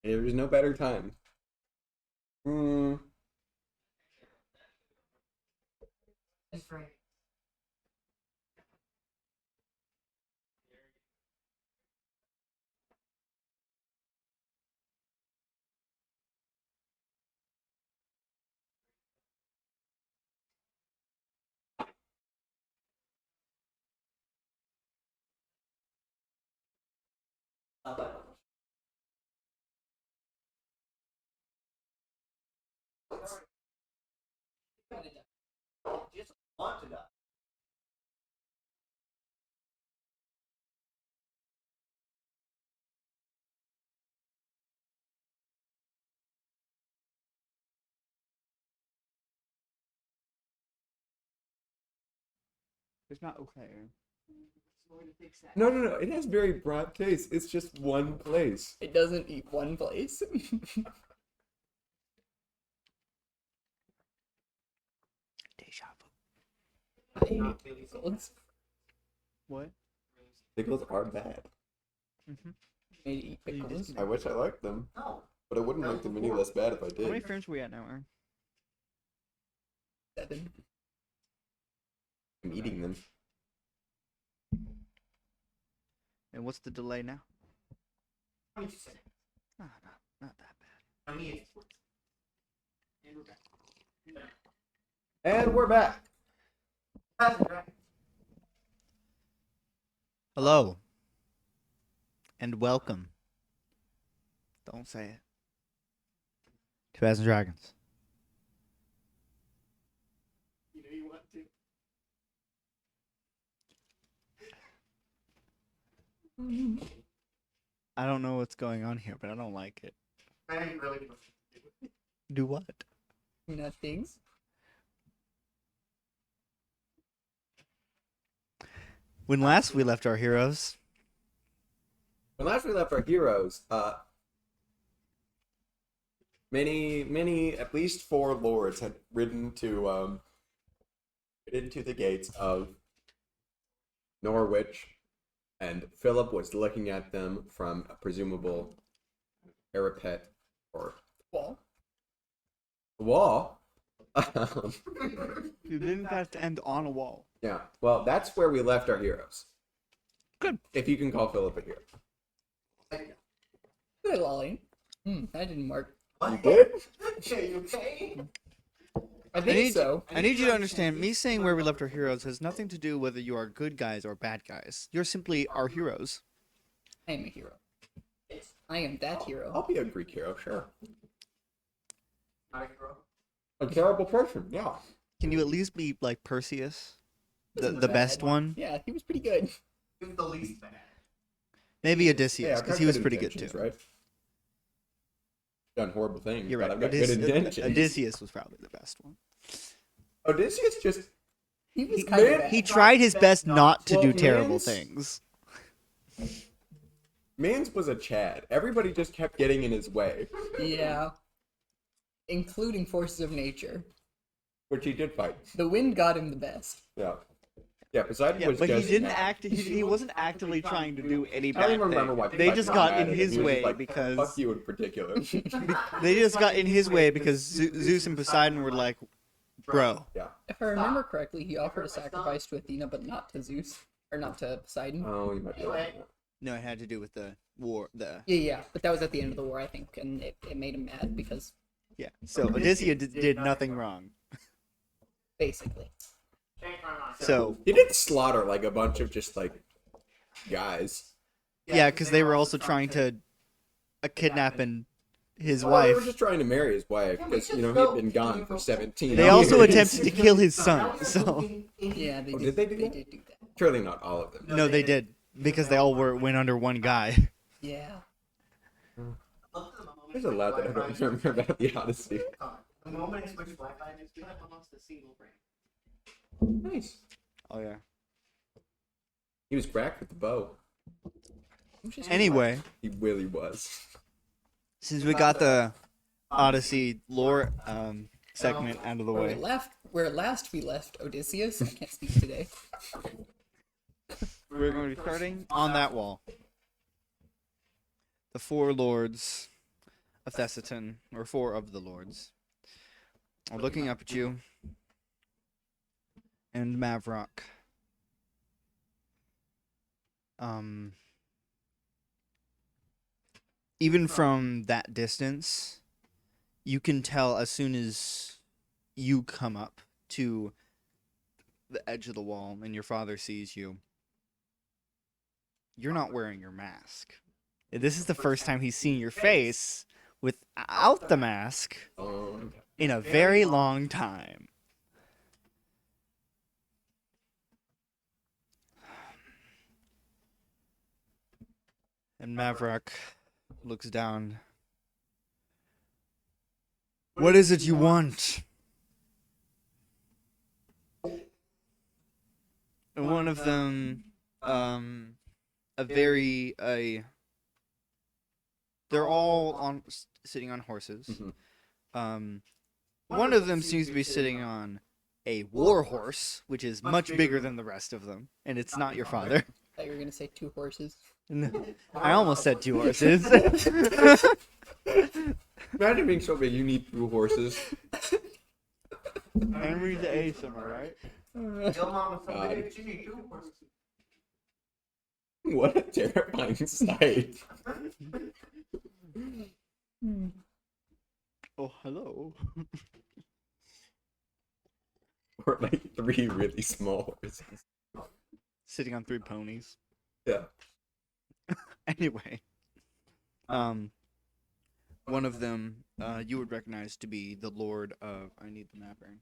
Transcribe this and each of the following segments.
There was no better time. Hmm. It's not okay. No, no, no. It has very broad taste. It's just one place. It doesn't eat one place. Deja vu. I hate pickles. What? Pickles are bad. Mm-hmm. Made to eat pickles. I wish I liked them, but I wouldn't make them any less bad if I How many did. frames are we at now, Aaron? 7. I'm eating them. And what's the delay now? 22 seconds. Ah, not that bad. I mean, it's And we're back. Hello. And welcome. Don't say it. To As and Dragons. You know you want to. I don't know what's going on here, but I don't like it. I ain't really supposed to do it. Do what? Nothings. When last we left our heroes, When last we left our heroes, many, at least 4 lords had ridden to the gates of Norwich, and Philip was looking at them from a presumable parapet or Wall. wall. you didn't have to end on a wall. Yeah, well, that's where we left our heroes. Good. If you can call Philip a hero. Good lolly. That didn't work. You did? Okay, you okay? I think so. I need you to understand, me saying where we left our heroes has nothing to do whether you are good guys or bad guys. You're simply our heroes. I am a hero. I am that hero. I'll be a Greek hero, sure. Not a hero. A terrible person, yeah. Can you at least be like Perseus? The Wasn't best bad. one? Yeah, he was pretty good. He was the least bad. Maybe Yeah, Odysseus, I've because got he was good pretty good intentions, too. Right? Done horrible things, You're but right. I've got good intentions. Odysseus was probably the best one. Odysseus just He was He- kind of man, bad. He tried his best not to Well, do terrible man's- things. Mans was a Chad. Everybody just kept getting in his way, Yeah. Including forces of nature. which he did fight. The wind got him the best. Yeah, yeah. Poseidon Yeah, was but he just. didn't act. He wasn't actively trying to do any I bad don't even remember thing. why. They just Poseidon got mad in at him. his He was just way like, because fuck you in particular. they just got in his way because Zeus and Poseidon were like, bro. Yeah. If I remember correctly, he offered a sacrifice to Athena, but not to Zeus. Or not to Poseidon. Oh, you might be right. No, it had to do with the war. Yeah, but that was at the end of the war, I think, and it made him mad because, Yeah. So Odysseus did nothing wrong. basically. So He did slaughter like a bunch of just like guys. yeah, because they were also trying to kidnap his Well, they were wife. just trying to marry his wife because you know he'd been gone for 17. They also years. attempted to kill his son. So Yeah, they Oh, did. did they do They that? did do that. Surely not all of them. no, they did because they all went under one guy. Yeah. There's a lot that I don't remember about the Odyssey. The moment I switched Wi-Fi, I still have almost a single brain. Nice. Oh yeah. He was cracked with the bow. Anyway, He really was. since we got the Odyssey lore segment out of the way, Where last we left Odysseus, I can't speak today. we're going to be starting on that wall. The four lords of Thessaton, or 4 of the lords, are looking up at you, and Mavrock. Even from that distance, you can tell as soon as you come up to the edge of the wall and your father sees you, you're not wearing your mask. This is the first time he's seen your face without the mask in a very long time. And Mavrock looks down. What is it you want? And one of them, they're all sitting on horses. One of them seems to be sitting on a war horse, which is much bigger than the rest of them, and it's not your father. I thought you were gonna say 2 horses. No, I almost said 2 horses. Imagine being so big, you need 2 horses. Henry the Eighth, am I right? Your mom was so big, she need 2 horses. What a terrifying sight. Oh, hello. Or like 3 really small horses. Sitting on 3 ponies. Yeah. Anyway, one of them you would recognize to be the Lord of. I need the map ring.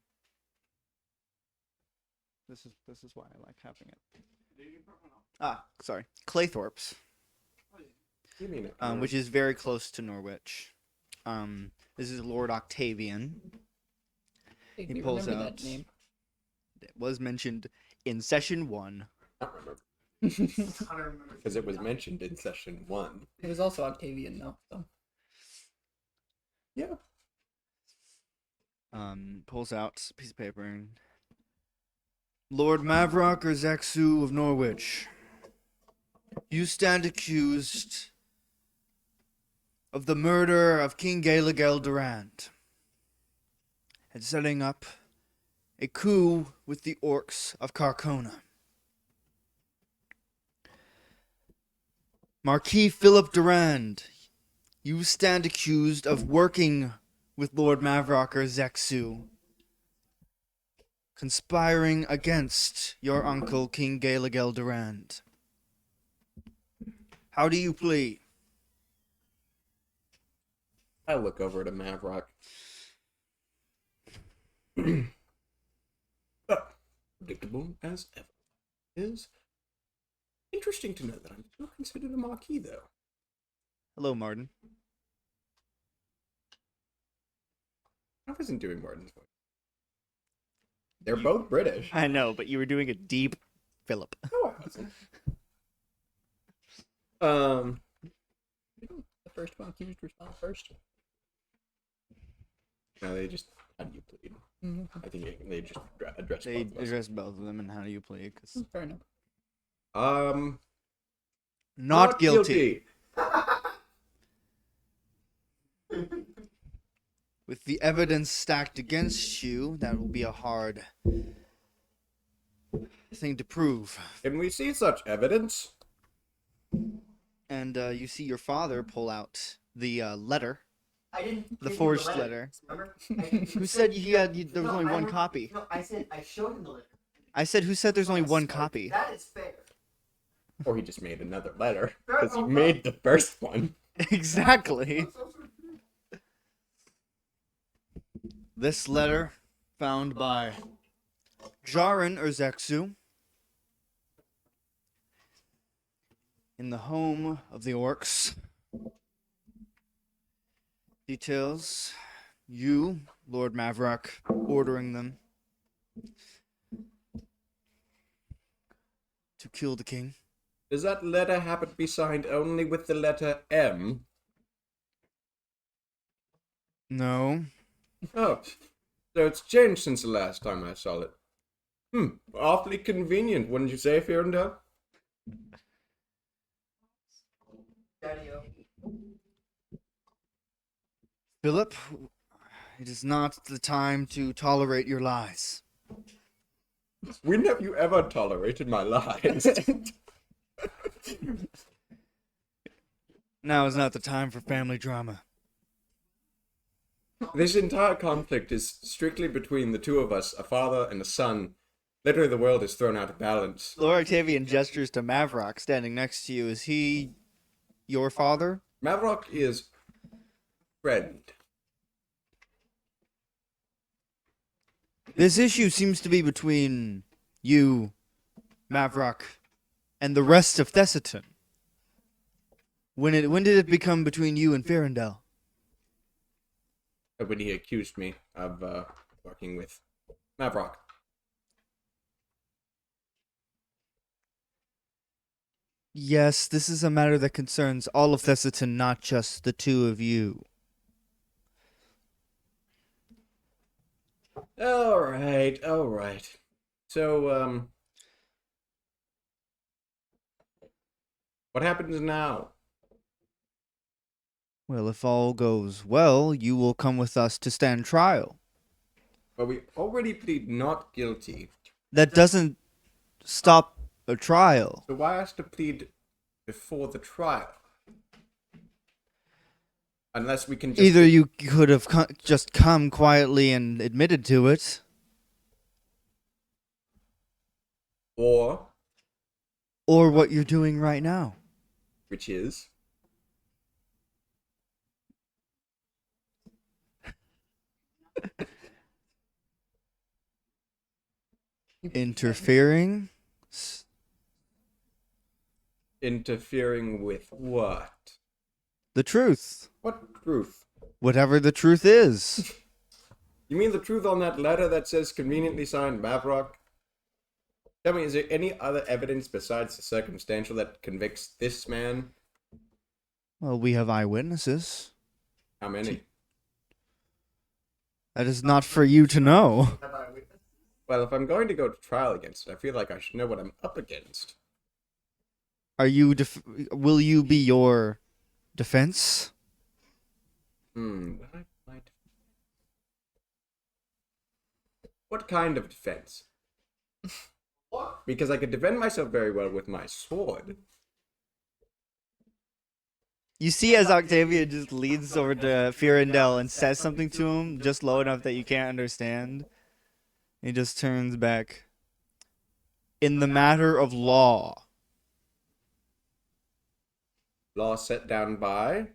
This is why I like having it. Sorry, Claythorpe's, You mean it? which is very close to Norwich. This is Lord Octavian. He pulls remember out- that name. It was mentioned in session 1. I don't remember. I don't remember. Because it was mentioned in session 1. It was also Octavian, though. So. Yeah. Pulls out a piece of paper and Lord Mavrock or Zexu of Norwich, you stand accused of the murder of King Kamlisle Durand and setting up a coup with the orcs of Carcona. Marquis Philip Durand, you stand accused of working with Lord Mavrock or Zexu, conspiring against your uncle King Kamlisle Durand. How do you plead? I look over to Mavrock. Predictable as ever. Is interesting to know that I'm still considered a Marquis, though. Hello, Martin. I wasn't doing Martin's voice. They're both British. I know, but you were doing a deep Philip. No, I wasn't. The first one accused respond first. No, they just, how do you plead? Mm-hmm. I think they just address They both of us. addressed both of them, and how do you plead? 'Cause Fair enough. not guilty. With the evidence stacked against you, that will be a hard thing to prove. Can we see such evidence? And you see your father pull out the letter. I didn't. The give you forged letter. Remember? Who said there was only I one don't- copy? No, I said I showed him the letter. I said, who said there's only one copy? That is fair. Or he just made another letter. Because he made the first one. Exactly. This letter, found by Jarin or Zexu, in the home of the orcs, details you, Lord Mavrock, ordering them to kill the king. Does that letter happen to be signed only with the letter M? No. Oh, so it's changed since the last time I saw it. Awfully convenient, wouldn't you say, Firandel? Daddy-o. Philip, it is not the time to tolerate your lies. When have you ever tolerated my lies? Now is not the time for family drama. This entire conflict is strictly between the two of us, a father and a son. Literally, the world is thrown out of balance. Lord Octavian gestures to Mavrock standing next to you. Is he your father? Mavrock is friend. This issue seems to be between you, Mavrock, and the rest of Thessaton. When did it become between you and Ferendel? When he accused me of working with Mavrock. Yes, this is a matter that concerns all of Thessaton, not just the two of you. All right. So, what happens now? Well, if all goes well, you will come with us to stand trial. Well, we already plead not guilty. That doesn't stop a trial. So why has to plead before the trial? Unless we can just... Either you could have just come quietly and admitted to it, Or, or what you're doing right now. which is... Interfering? Interfering with what? The truth. What truth? Whatever the truth is. You mean the truth on that letter that says conveniently signed Mavrock? Tell me, is there any other evidence besides the circumstantial that convicts this man? Well, we have eyewitnesses. How many? That is not for you to know. Have I witnessed? Well, if I'm going to go to trial against it, I feel like I should know what I'm up against. Are you will you be your defense? What kind of defense? What? Because I could defend myself very well with my sword. You see as Octavia just leads over to Firendel and says something to him just low enough that you can't understand. He just turns back. In the matter of law. Law set down by...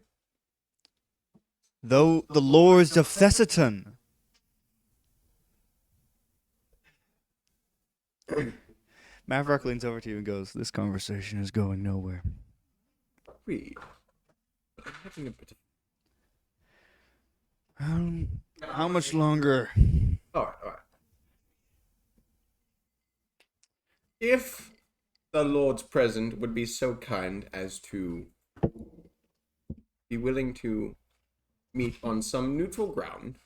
Though the lords of Thessaton. Mavrock leans over to you and goes, "This conversation is going nowhere." Read. I'm having a bit of... How much longer? Alright. If the Lords present would be so kind as to be willing to meet on some neutral ground,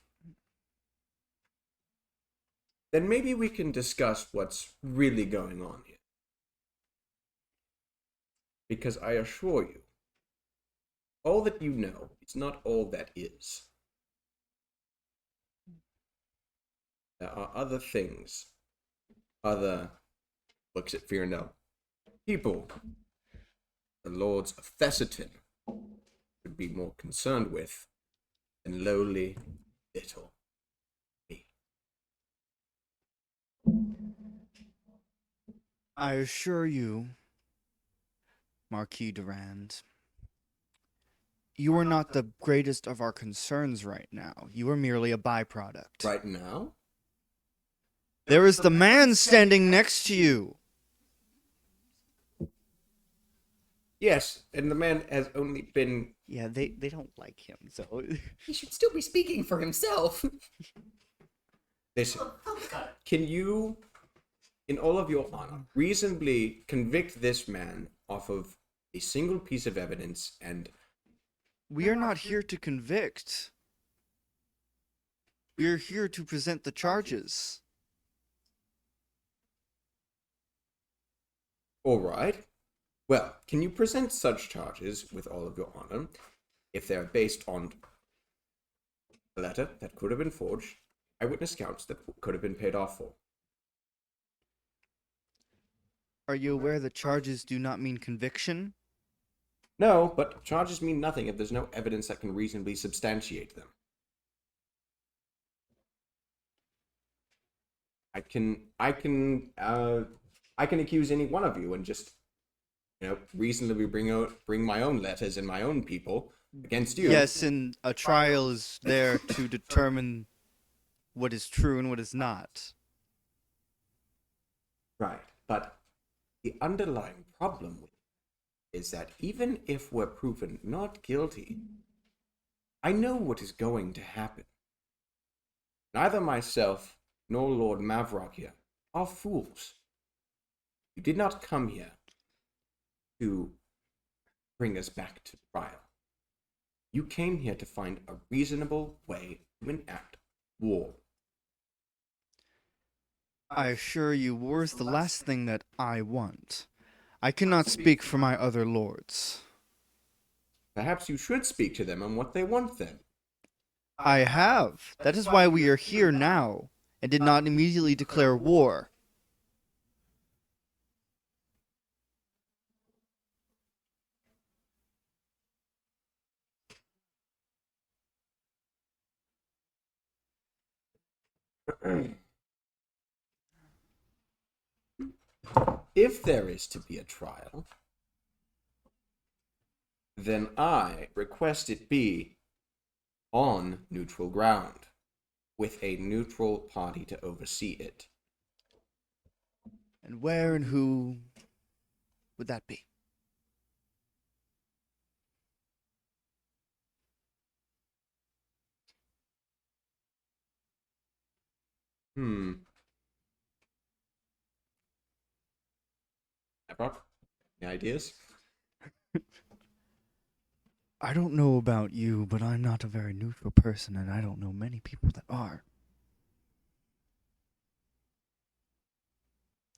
then maybe we can discuss what's really going on here. Because I assure you, all that you know is not all that is. There are other things, looks at Firendel, people the Lords of Thessaton would be more concerned with than lowly little me. I assure you, Marquis Durand, you are not the greatest of our concerns right now. You are merely a byproduct. Right now? There is the man standing next to you. Yes, and the man has only been... Yeah, they don't like him, so... He should still be speaking for himself. Listen, can you, in all of your honor, reasonably convict this man off of a single piece of evidence and... We are not here to convict. We are here to present the charges. All right. Well, can you present such charges with all of your honor if they're based on A letter that could have been forged, eyewitness accounts that could have been paid off for. Are you aware that charges do not mean conviction? No, but charges mean nothing if there's no evidence that can reasonably substantiate them. I can accuse any one of you and just, reasonably bring my own letters and my own people against you. Yes, and a trial is there to determine what is true and what is not. Right, but the underlying problem with it is that even if we're proven not guilty, I know what is going to happen. Neither myself nor Lord Mavrock here are fools. You did not come here to bring us back to trial. You came here to find a reasonable way to enact war. I assure you, war is the last thing that I want. I cannot speak for my other lords. Perhaps you should speak to them on what they want then. I have. That is why we are here now, and did not immediately declare war. If there is to be a trial, then I request it be on neutral ground, with a neutral party to oversee it. And where and who would that be? Epoch, any ideas? I don't know about you, but I'm not a very neutral person, and I don't know many people that are.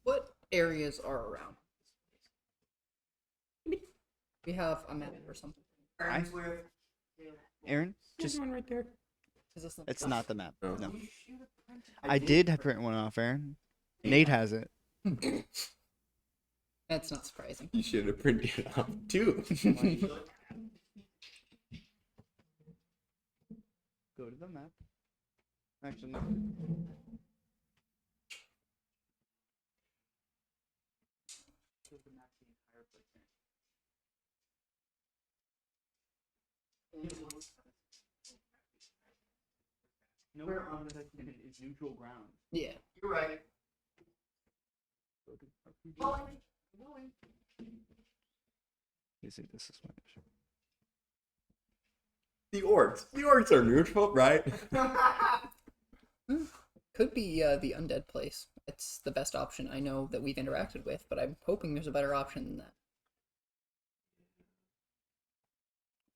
What areas are around? We have a map or something. Aaron, Just just one right there. Is this it's not the map. Oh. No, I did have to print one off, Aaron. Nate has it. That's not surprising. You should have printed it off too. Go to the map. Actually, no. Nowhere on the document is neutral ground. Yeah. You're right. You see, this is my issue. The orcs. The orcs are neutral, right? Could be the undead place. It's the best option I know that we've interacted with, but I'm hoping there's a better option than that.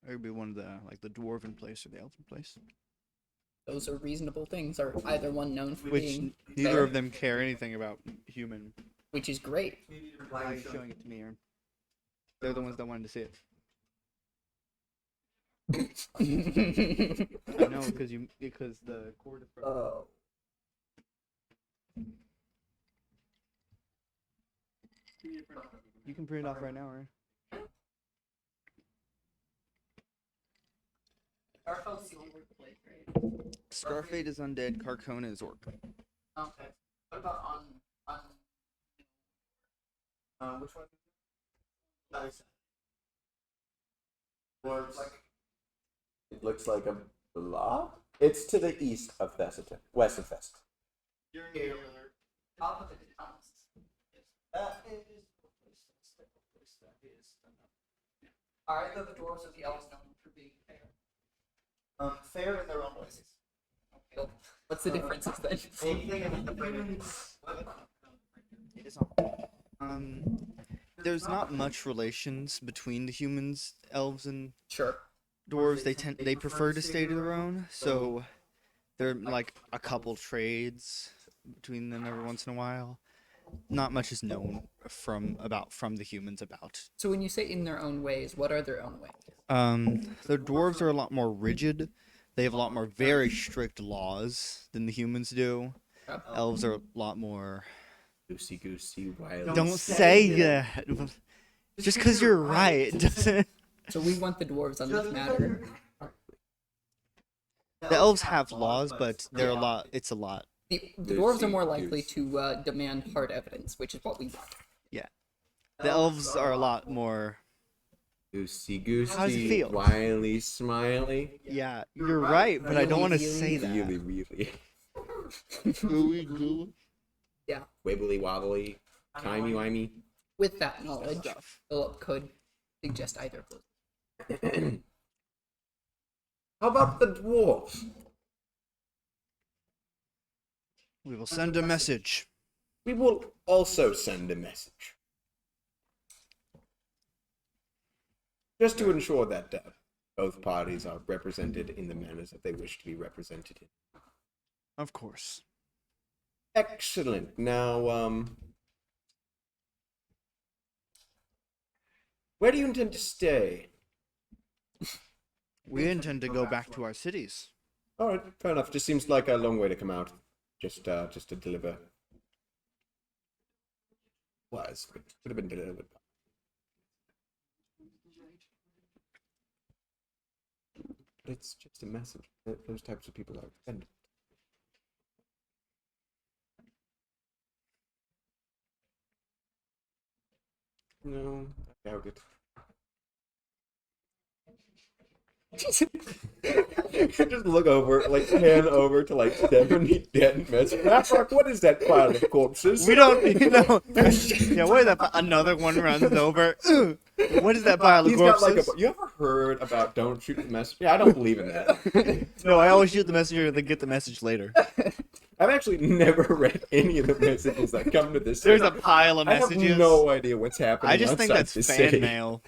It would be one of the the dwarven place or the elven place, Those are reasonable things. Are either one known for which being neither fair, of them care anything about human. which is great. Why are you showing it to me, Aaron? They're the ones that wanted to see it. I know because the cord is broken. Oh. You can print it off right now, Aaron. Garfeld's the only word to play, right? Starfade is undead. Carcona is orc. Okay. What about on Which one? It looks like a blob. It's to the east of Thessaton, west of Thessaton. You're near top of the tunnels? that is. Are either the dwarves or the elves known for being fair? Fair in their own ways. Okay, well, what's the differences then? Anything in the humans. It is on. There's not much relations between the humans, elves, and Sure. dwarves. They prefer to stay to their own, so there are like a couple trades between them every once in a while. Not much is known from the humans about. So when you say in their own ways, what are their own ways? The dwarves are a lot more rigid. They have a lot more very strict laws than the humans do. Yep. Elves are a lot more. Goosey goosey wild. Don't say that. Just because you're right doesn't. So we want the dwarves on this matter. The elves have laws, but they're a lot. It's a lot. The dwarves are more likely to demand hard evidence, which is what we want. Yeah. The elves are a lot more. Goosey goosey. How does it feel? Wily smiley. Yeah, you're right, but I don't want to Really, say that. Really, really. Yeah. Wibbly wobbly. Timey wimey. With that knowledge, Stuff. Philip could suggest either of those. How about the dwarves? We will send a message. We will also send a message. Just to ensure that both parties are represented in the manners that they wish to be represented in. Of course. Excellent. Now, where do you intend to stay? We intend to go back to our cities. All right, fair enough. Just seems like a long way to come out. Just to deliver. Was could have been delivered. But it's just a message. Those types of people are offended. No, I doubt it. Just look over, like pan over to like 70 dead messages. What is that pile of corpses? We don't, yeah, what is that? Another one runs over. What is that pile of He's got corpses? like a. You ever heard about don't shoot the messenger? Yeah, I don't believe in that. No, I always shoot the messenger and then get the message later. I've actually never read any of the messages that come to this. There's a city. pile of I have messages. no idea what's happening. I just think outside that's this fan city. mail.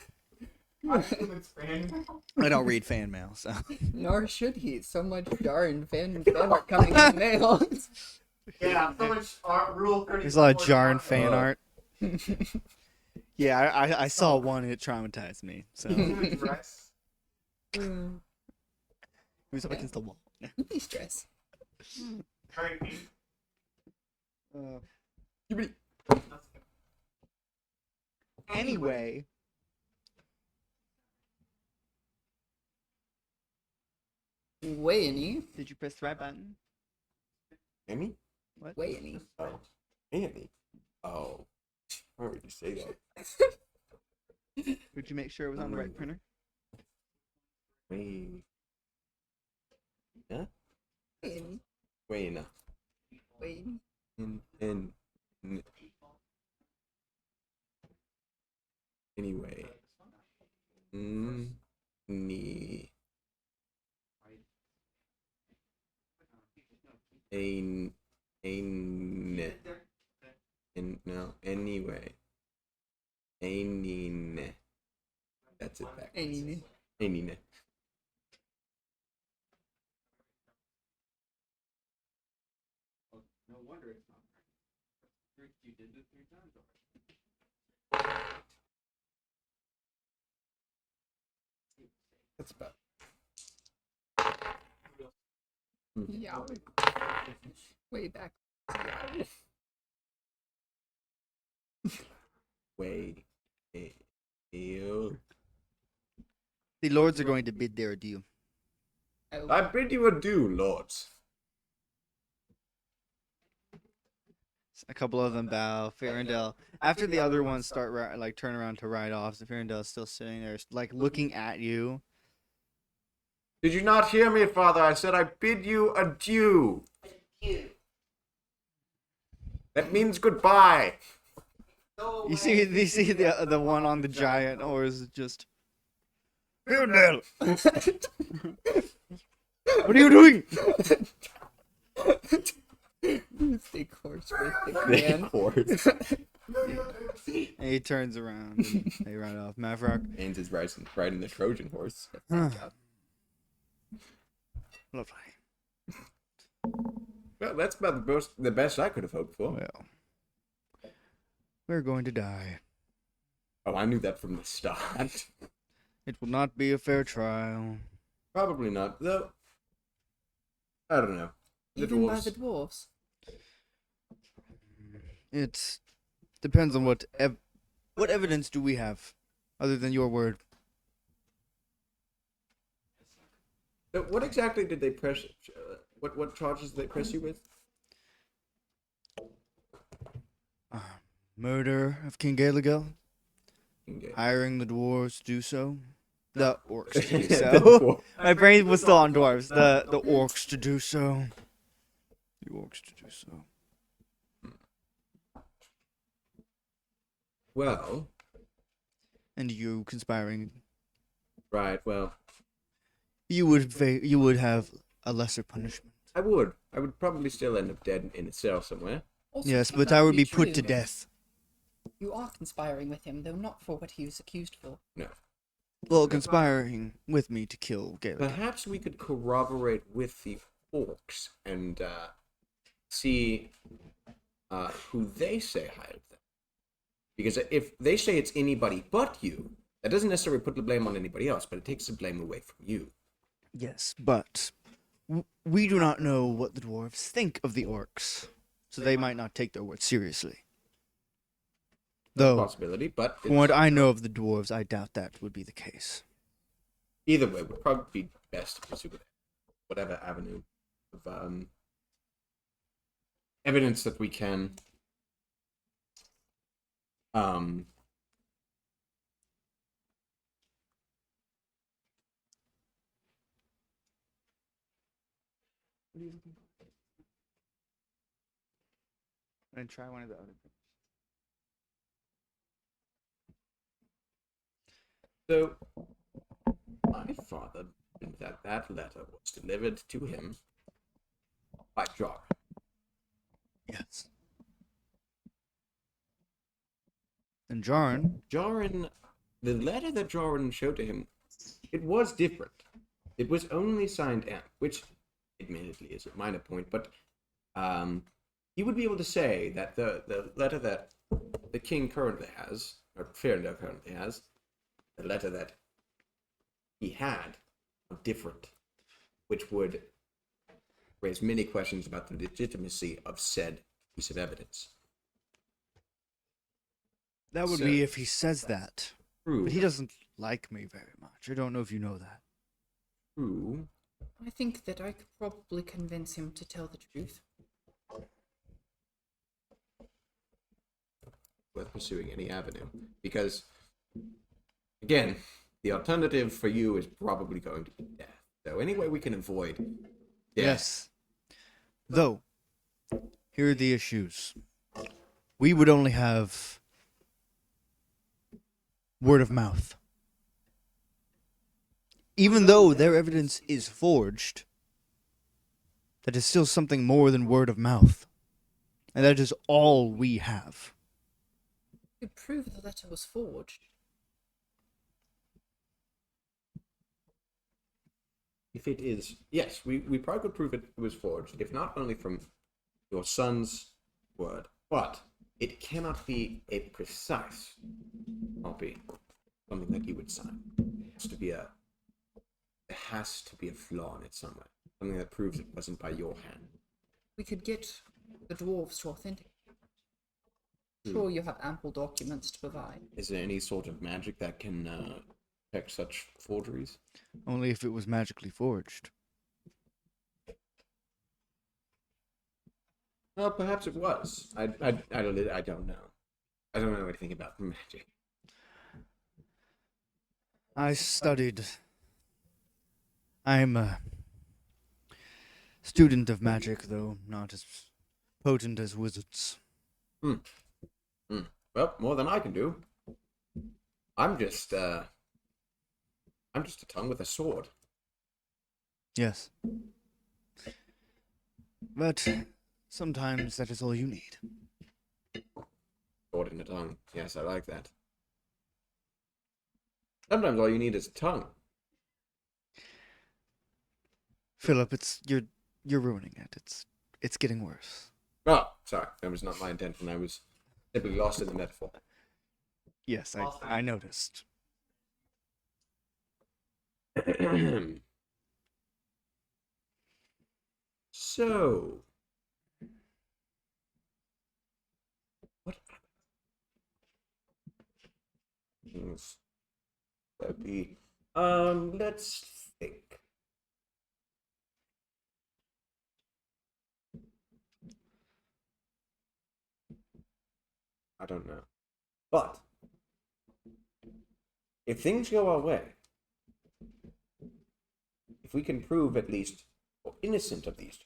I don't read fan mail, so. Nor should he. So much darn fan art coming in the mail. Yeah, so much art, rule 30. There's a lot of jarring fan Oh. art. Yeah, I saw one and it traumatized me. So it Dress. was up against the wall. Please stress. Very pink. Anyway, Wayne, did you press the right button? Emmy? Wayne. Oh, Annie. Oh, why would you say that? Did you make sure it was on the right printer? Wayne. Huh? Wayne. Wayne. Wayne. And anyway. Nee. No, anyway. Ainine. That's it back. Ainine. Ainine. No wonder it's not right. You did it 3 times already. That's about. Yeah. Way back. Way. Ew. The lords are going to bid their adieu. I bid you adieu, lords. A couple of them bow. Ferrandel, after the other ones start turn around to ride off, so Ferrandel's still sitting there, like looking at you. Did you not hear me, father? I said I bid you adieu. That means goodbye. You see the one on the giant horse just. Ferrandel, what are you doing? Stay course with the They man. horse. And he turns around and they ride off. Mavrock. And is riding the Trojan horse. Lovely. Well, that's about the best I could have hoped for. Well, we're going to die. Oh, I knew that from the start. It will not be a fair trial. Probably not, though. I don't know. The Even by dwarves. the dwarves. It depends on what evidence do we have, other than your word. So what exactly did they press? What charges did they press you with? Murder of King Gaelegel, Okay. hiring the dwarves to do so. The orcs to do The so. dwarf. My brain was still on dwarves. The orcs to do so. The orcs to do so. Well, And you conspiring. right. Well, You would have a lesser punishment. I would. I would probably still end up dead in a cell somewhere. Also, Yes, should but that I would be put true, to death. You are conspiring with him, though not for what he was accused for. No. Well, conspiring with me to kill Gaelegel. Perhaps we could corroborate with the orcs and see who they say hired them. Because if they say it's anybody but you, that doesn't necessarily put the blame on anybody else, but it takes the blame away from you. Yes, but we do not know what the dwarves think of the orcs, so they might not take their word seriously. Though, Possibility, but from what I know of the dwarves, I doubt that would be the case. either way, would probably be best to pursue whatever avenue of evidence that we can. And try one of the other things. So, my father, that letter was delivered to him by Jar. Yes. And Jarn, Jarin, the letter that Jarin showed to him, it was different. It was only signed M, which admittedly is a minor point, but you would be able to say that the letter that the king currently has, or Ferndale currently has, the letter that he had, are different, which would raise many questions about the legitimacy of said piece of evidence. that would So- be if he says that. True. But he doesn't like me very much. I don't know if you know that. True. I think that I could probably convince him to tell the truth. Worth pursuing any avenue, because again, the alternative for you is probably going to be death. So any way we can avoid death. Yes. Though, here are the issues. We would only have word of mouth. Even though their evidence is forged, that is still something more than word of mouth. And that is all we have. You could prove the letter was forged. If it is, yes, we probably could prove it was forged, if not only from your son's word, but it cannot be a precise copy, something that you would sign. There has to be a flaw in it somewhere, something that proves it wasn't by your hand. We could get the dwarves to authenticate. Sure, you have ample documents to provide. Is there any sort of magic that can detect such forgeries? Only if it was magically forged. Well, perhaps it was. I don't know. I don't know anything about magic. I studied. I'm a student of magic, though not as potent as wizards. Well, more than I can do. I'm just a tongue with a sword. Yes. But sometimes that is all you need. Sword in a tongue. Yes, I like that. Sometimes all you need is a tongue. Philip, you're ruining it. It's getting worse. Oh, sorry. That was not my intention. I was simply lost in the metaphor. Yes, I noticed. So, what happens? That'd be, let's think. I don't know. But if things go our way, if we can prove at least we're innocent of these,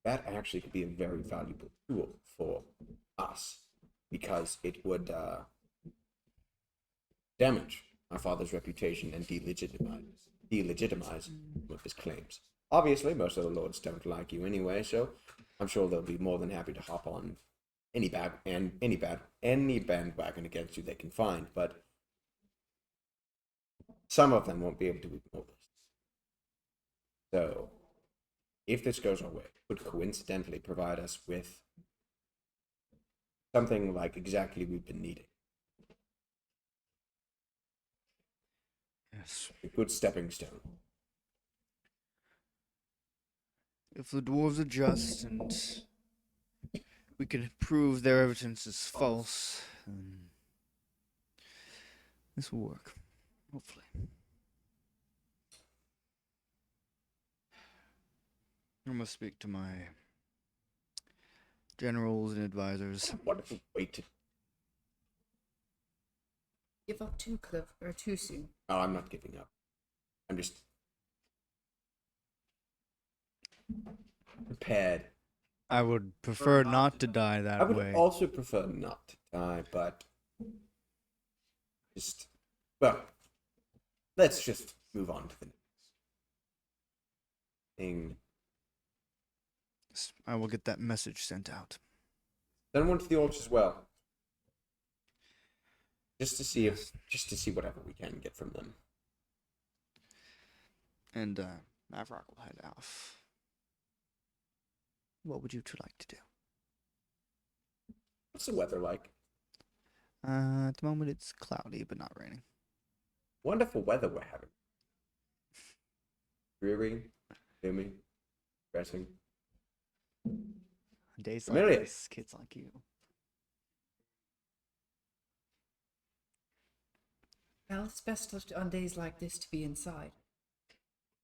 that actually could be a very valuable tool for us, because it would damage my father's reputation and delegitimize some of his claims. Obviously, most of the lords don't like you anyway, so I'm sure they'll be more than happy to hop on any bandwagon against you they can find, but some of them won't be able to ignore this. So, if this goes our way, it would coincidentally provide us with something like exactly we've been needing. Yes. A good stepping stone. If the dwarves are just and we can prove their evidence is false, then this will work. Hopefully. I must speak to my generals and advisors. Wonderful way to. Give up too too soon. Oh, I'm not giving up. I'm just prepared. I would prefer not to die I that would way. also prefer not to die, but well, let's just move on to the next thing. Yes, I will get that message sent out. Then one to the orcs as well, just to see whatever we can get from them. And Mavrock will head off. What would you two like to do? What's the weather like? At the moment, it's cloudy, but not raining. Wonderful weather we're having. Dreary, gloomy, depressing. Days Familiar. like this, kids like you. Well, it's best on days like this to be inside.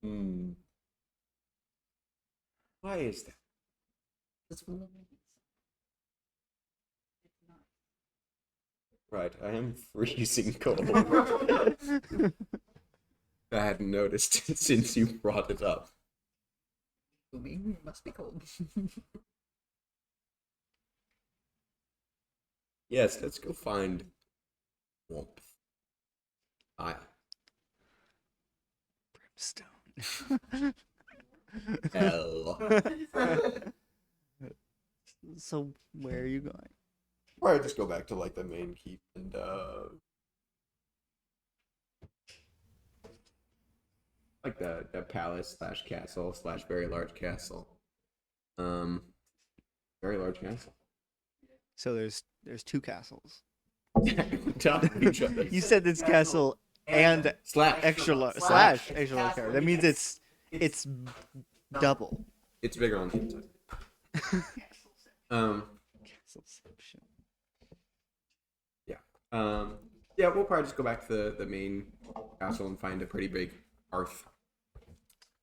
Why is that? It's warm. Right, I am freezing cold. I hadn't noticed it since you brought it up. It must be cold. Yes, let's go find warmth. Brimstone. Hell. So, where are you going? Or I just go back to like the main keep and like the palace / castle / very large castle. Very large castle. So there's two castles. Top of each other. You said this castle and Slash. extra large slash extra large character. That means it's double. It's bigger on the inside. Castleception. Yeah, we'll probably just go back to the main castle and find a pretty big hearth.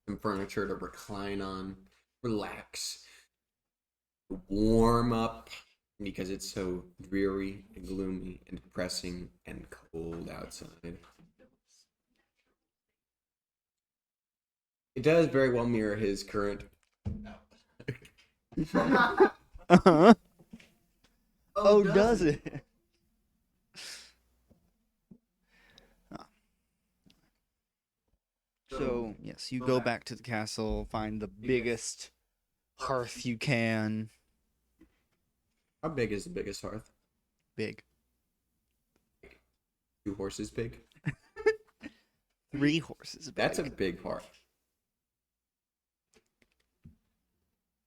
Some furniture to recline on, relax, warm up, because it's so dreary and gloomy and depressing and cold outside. It does very well mirror his current. Uh-huh. Oh, does it? So, yes, you go back to the castle, find the biggest hearth you can. How big is the biggest hearth? Big. 2 horses big? 3 horses big. That's a big hearth.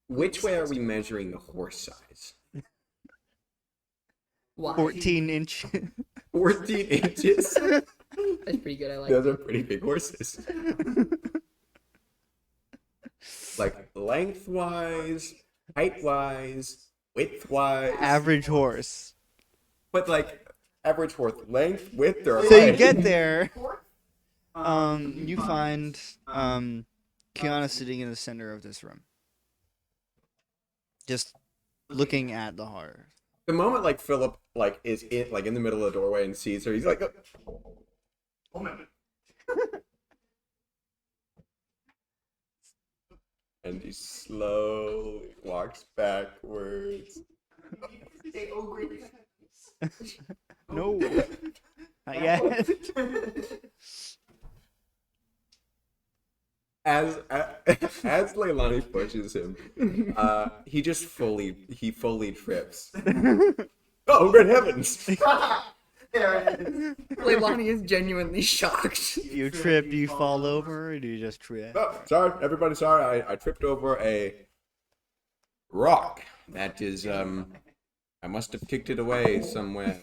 Which way are we measuring the horse size? Why? 14 inch. 14 inches? That's pretty good. I like Those it. are pretty big horses. like lengthwise, height-wise, width-wise. Average horse. But like average horse length, width, or So you height. get there. You find Kiana sitting in the center of this room, just looking at the horror. The moment like Philip like is in the middle of the doorway and sees her, he's like, Oh man. and he slowly walks backwards. Say, oh, great. No, not yet. As Leilani pushes him, he just fully trips. Oh, good heavens! There it is. Leilani is genuinely shocked. You trip, do you fall over, or do you just trip? Oh, sorry, everybody. Sorry, I tripped over a rock. That is, I must have kicked it away somewhere.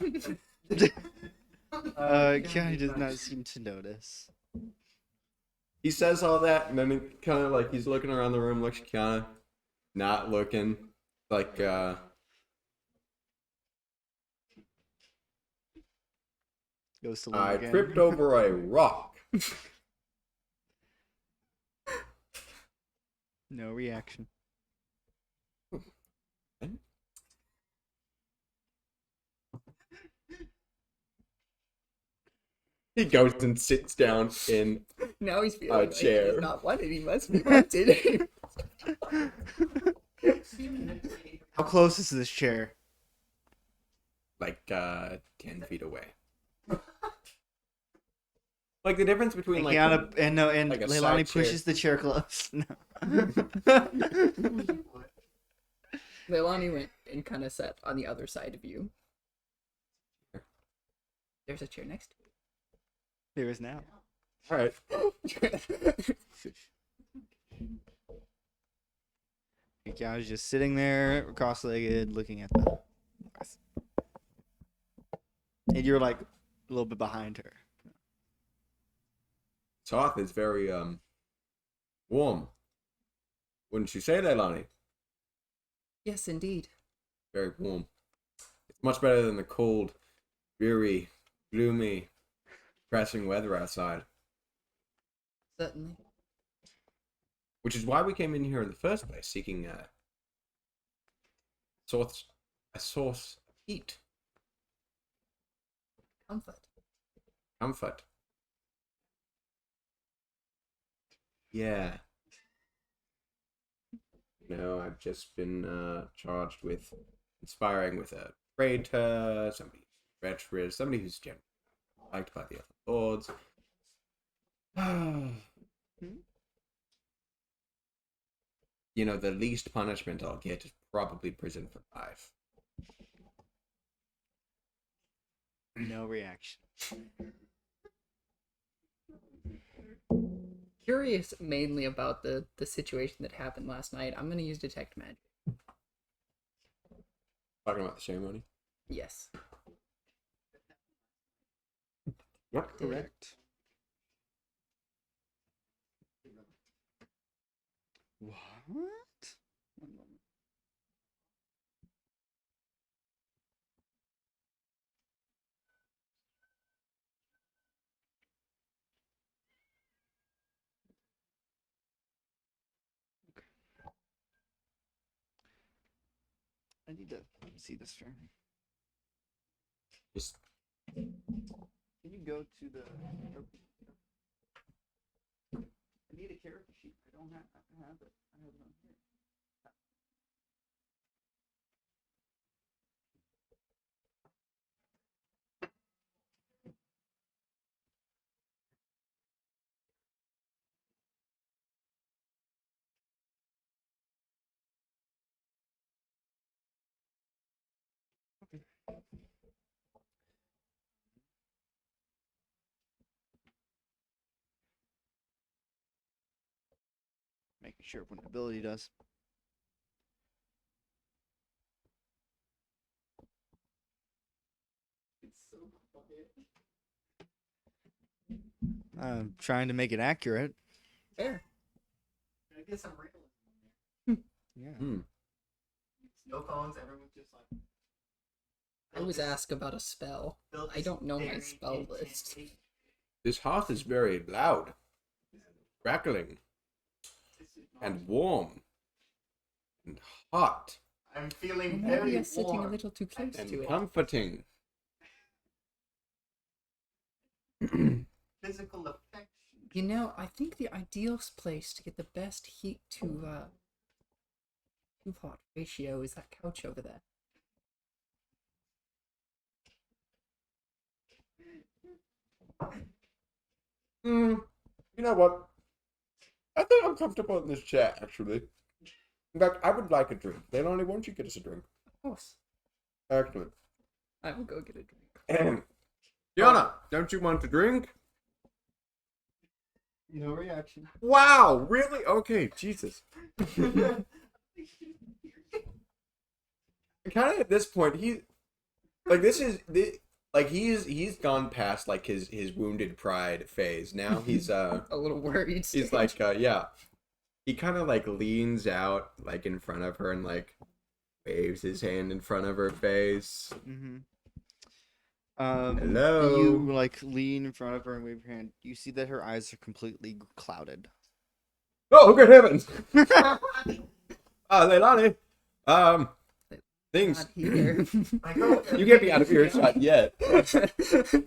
Kiana does not seem to notice. He says all that, and then he kind of like he's looking around the room, looks at Kiana, not looking, like Goes to I again. tripped over a rock. No reaction. He goes and sits down in Now he's feeling like chair. he's not wanted. He must be wanted. How close is this chair? like 10 feet away. Like the difference between like Kiana and like a Leilani side chair. pushes the chair close. No. Leilani went and kind of sat on the other side of you. There's a chair next to There is now. all right. Kiana's just sitting there, cross-legged, looking at the. And you're like a little bit behind her. Toth is very warm. Wouldn't you say that, Lonnie? Yes, indeed. Very warm. It's much better than the cold, dreary, gloomy, depressing weather outside. Certainly. Which is why we came in here in the first place, seeking a source of heat, Comfort. comfort. Yeah. No, I've just been charged with conspiring with a traitor, somebody who's treacherous, somebody who's generally liked by the other lords. You know, the least punishment I'll get is probably prison for life. No reaction. Curious mainly about the situation that happened last night. I'm going to use Detect Magic. Talking about the ceremony? Yes. Yep. Correct. What? One moment. I need to see this firm. Just Can you go to the? I need a character sheet. I don't have it. I have it on here. Making sure what an ability does. It's so quiet. I'm trying to make it accurate. Fair. I guess I'm rambling. Yeah. No phones. Everyone's just like. I always ask about a spell. Phil I don't know my staring spell intently. list. This hearth is very loud, crackling, This is not- and warm, and hot, I'm feeling Maybe very you're sitting a warm. little too close and to it. comforting. Physical affection. You know, I think the ideal place to get the best heat to hot ratio is that couch over there. You know what? I think I'm comfortable in this chair, actually. In fact, I would like a drink. Leilani, why don't you get us a drink? Of course. Excellent. I will go get a drink. Gianna, don't you want a drink? No reaction. Wow, really? Okay, Jesus. Kind of at this point, he's gone past like his wounded pride phase. Now he's A little worried. he's like yeah. He kind of like leans out like in front of her and like waves his hand in front of her face. Mm-hmm. Hello. You like lean in front of her and wave your hand. You see that her eyes are completely clouded. Oh, good heavens! Leilani, things Not here. you can't be out of earshot yet. Leilani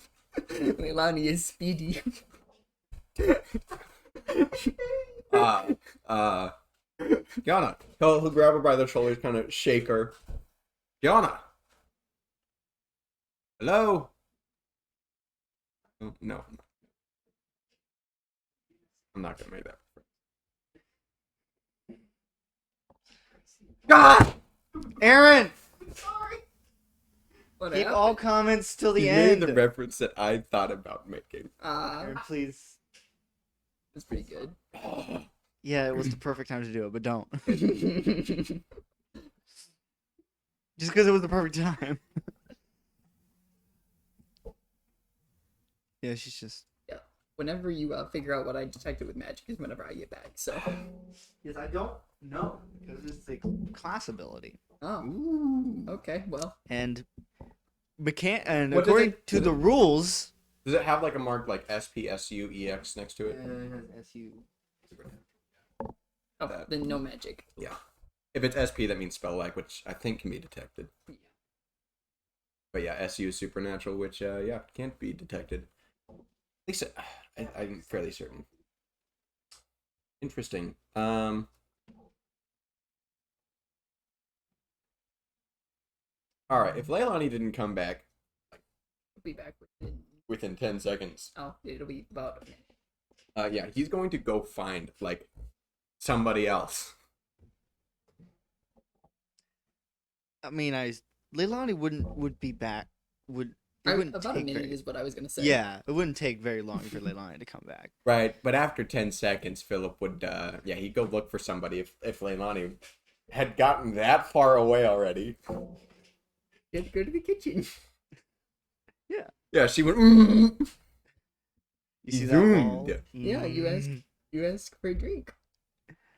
is speedy. Gianna, he'll grab her by the shoulders, kind of shake her. Gianna, hello. Oh, no, I'm not gonna make that. God, Aaron, Sorry. What keep happened? all comments till the you end. made the reference that I thought about making. Aaron, please. That's pretty good. Yeah, it was the perfect time to do it, but don't. Just because it was the perfect time. Yeah, she's just. Whenever you figure out what I detected with magic is whenever I get back. So. Yes, I don't know because it's a class ability, Oh. Okay. Well. and What does according it- to does the it- rules, Does it have like a mark like SPSUEX next to it? it has SU. Oh, then no magic. Yeah. If it's SP, that means spell like, which I think can be detected. Yeah. But yeah, SU is supernatural, which can't be detected. At least I'm fairly certain. Interesting. All right. If Leilani didn't come back I'll be back within 10 seconds, it'll be about a minute. yeah, he's going to go find like somebody else. I mean, Leilani would be back. It wouldn't About a take minute very, is what I was gonna say. Yeah, it wouldn't take very long for Leilani to come back. Right. But after 10 seconds, Philip would he'd go look for somebody if Leilani had gotten that far away already. You have to go to the kitchen. Yeah, she went. You see that wall? Zoomed. Yeah, you asked for a drink.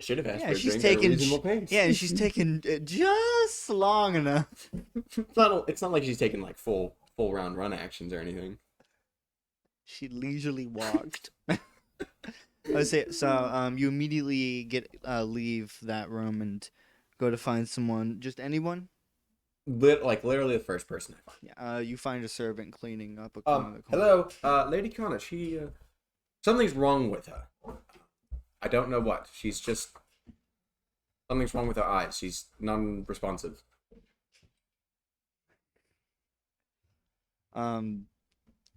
Should have asked Yeah, for a she's drink at a taking. reasonable pace. Yeah, she's taking just long enough. It's not like she's taking like full round run actions or anything. She leisurely walked. I would say so. You immediately leave that room and go to find someone. Just anyone. Literally the first person I find. Yeah. You find a servant cleaning up a corner. Hello, Lady Connor. She something's wrong with her. I don't know what. She's just something's wrong with her eyes. She's non-responsive.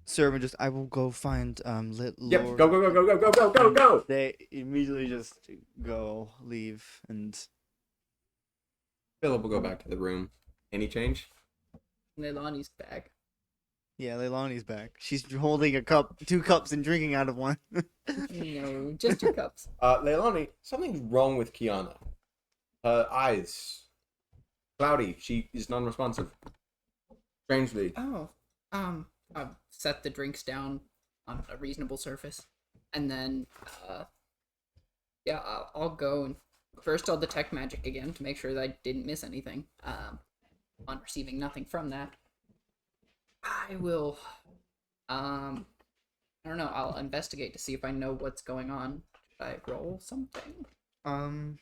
Servant just. I will go find Yep. Lord. Go. They immediately just leave, and Philip will go back to the room. Any change? Leilani's back. yeah, Leilani's back. She's holding a cup, 2 cups, and drinking out of one. No, just 2 cups. Leilani, something's wrong with Kiana. Her eyes cloudy. She is non-responsive. Strangely. Oh, I'll set the drinks down on a reasonable surface, and then, I'll go and First, I'll detect magic again to make sure that I didn't miss anything. On receiving nothing from that, I will. I don't know. I'll investigate to see if I know what's going on. Should I roll something? I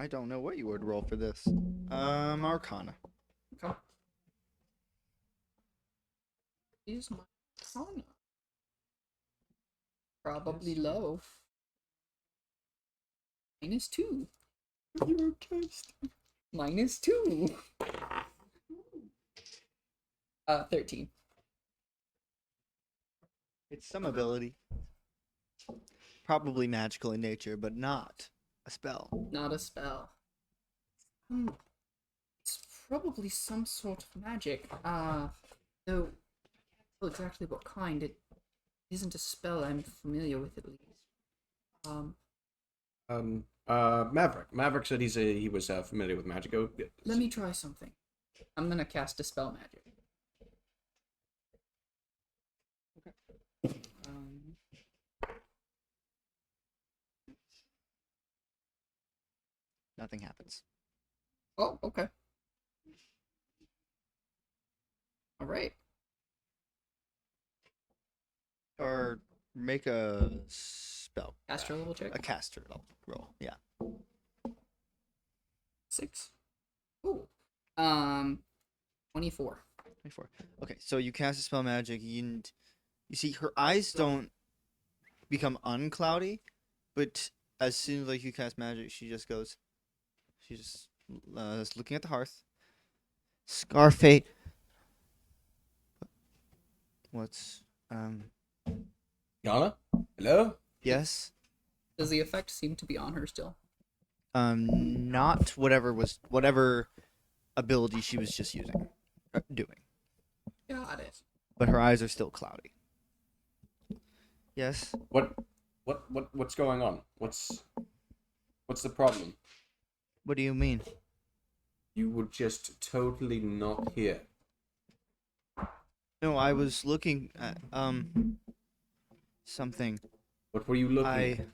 don't know what you would roll for this. Arcana. Okay. Is my Arcana probably low? -2. You're cursed. -2. 13. It's some ability. Probably magical in nature, but not a spell. Not a spell. It's probably some sort of magic. Though I can't tell exactly what kind. It isn't a spell I'm familiar with, at least. Maverick said he was familiar with magic. Oh, yeah. Let me try something. I'm gonna cast Dispel Magic. Okay. Nothing happens. Oh, okay. All right. Or make a spell. Caster level check. A caster roll. Yeah. 6. Ooh. 24. 24. Okay, so you cast a spell magic, and you see her eyes don't become uncloudy, but as soon as like you cast magic, she's just is looking at the hearth. Scarfate. What's Yana? Hello? yes? Does the effect seem to be on her still? Not whatever ability she was just doing. Got it. But her eyes are still cloudy. Yes. What's going on? What's the problem? What do you mean? You were just totally not here. No, I was looking at something. What were you looking I at?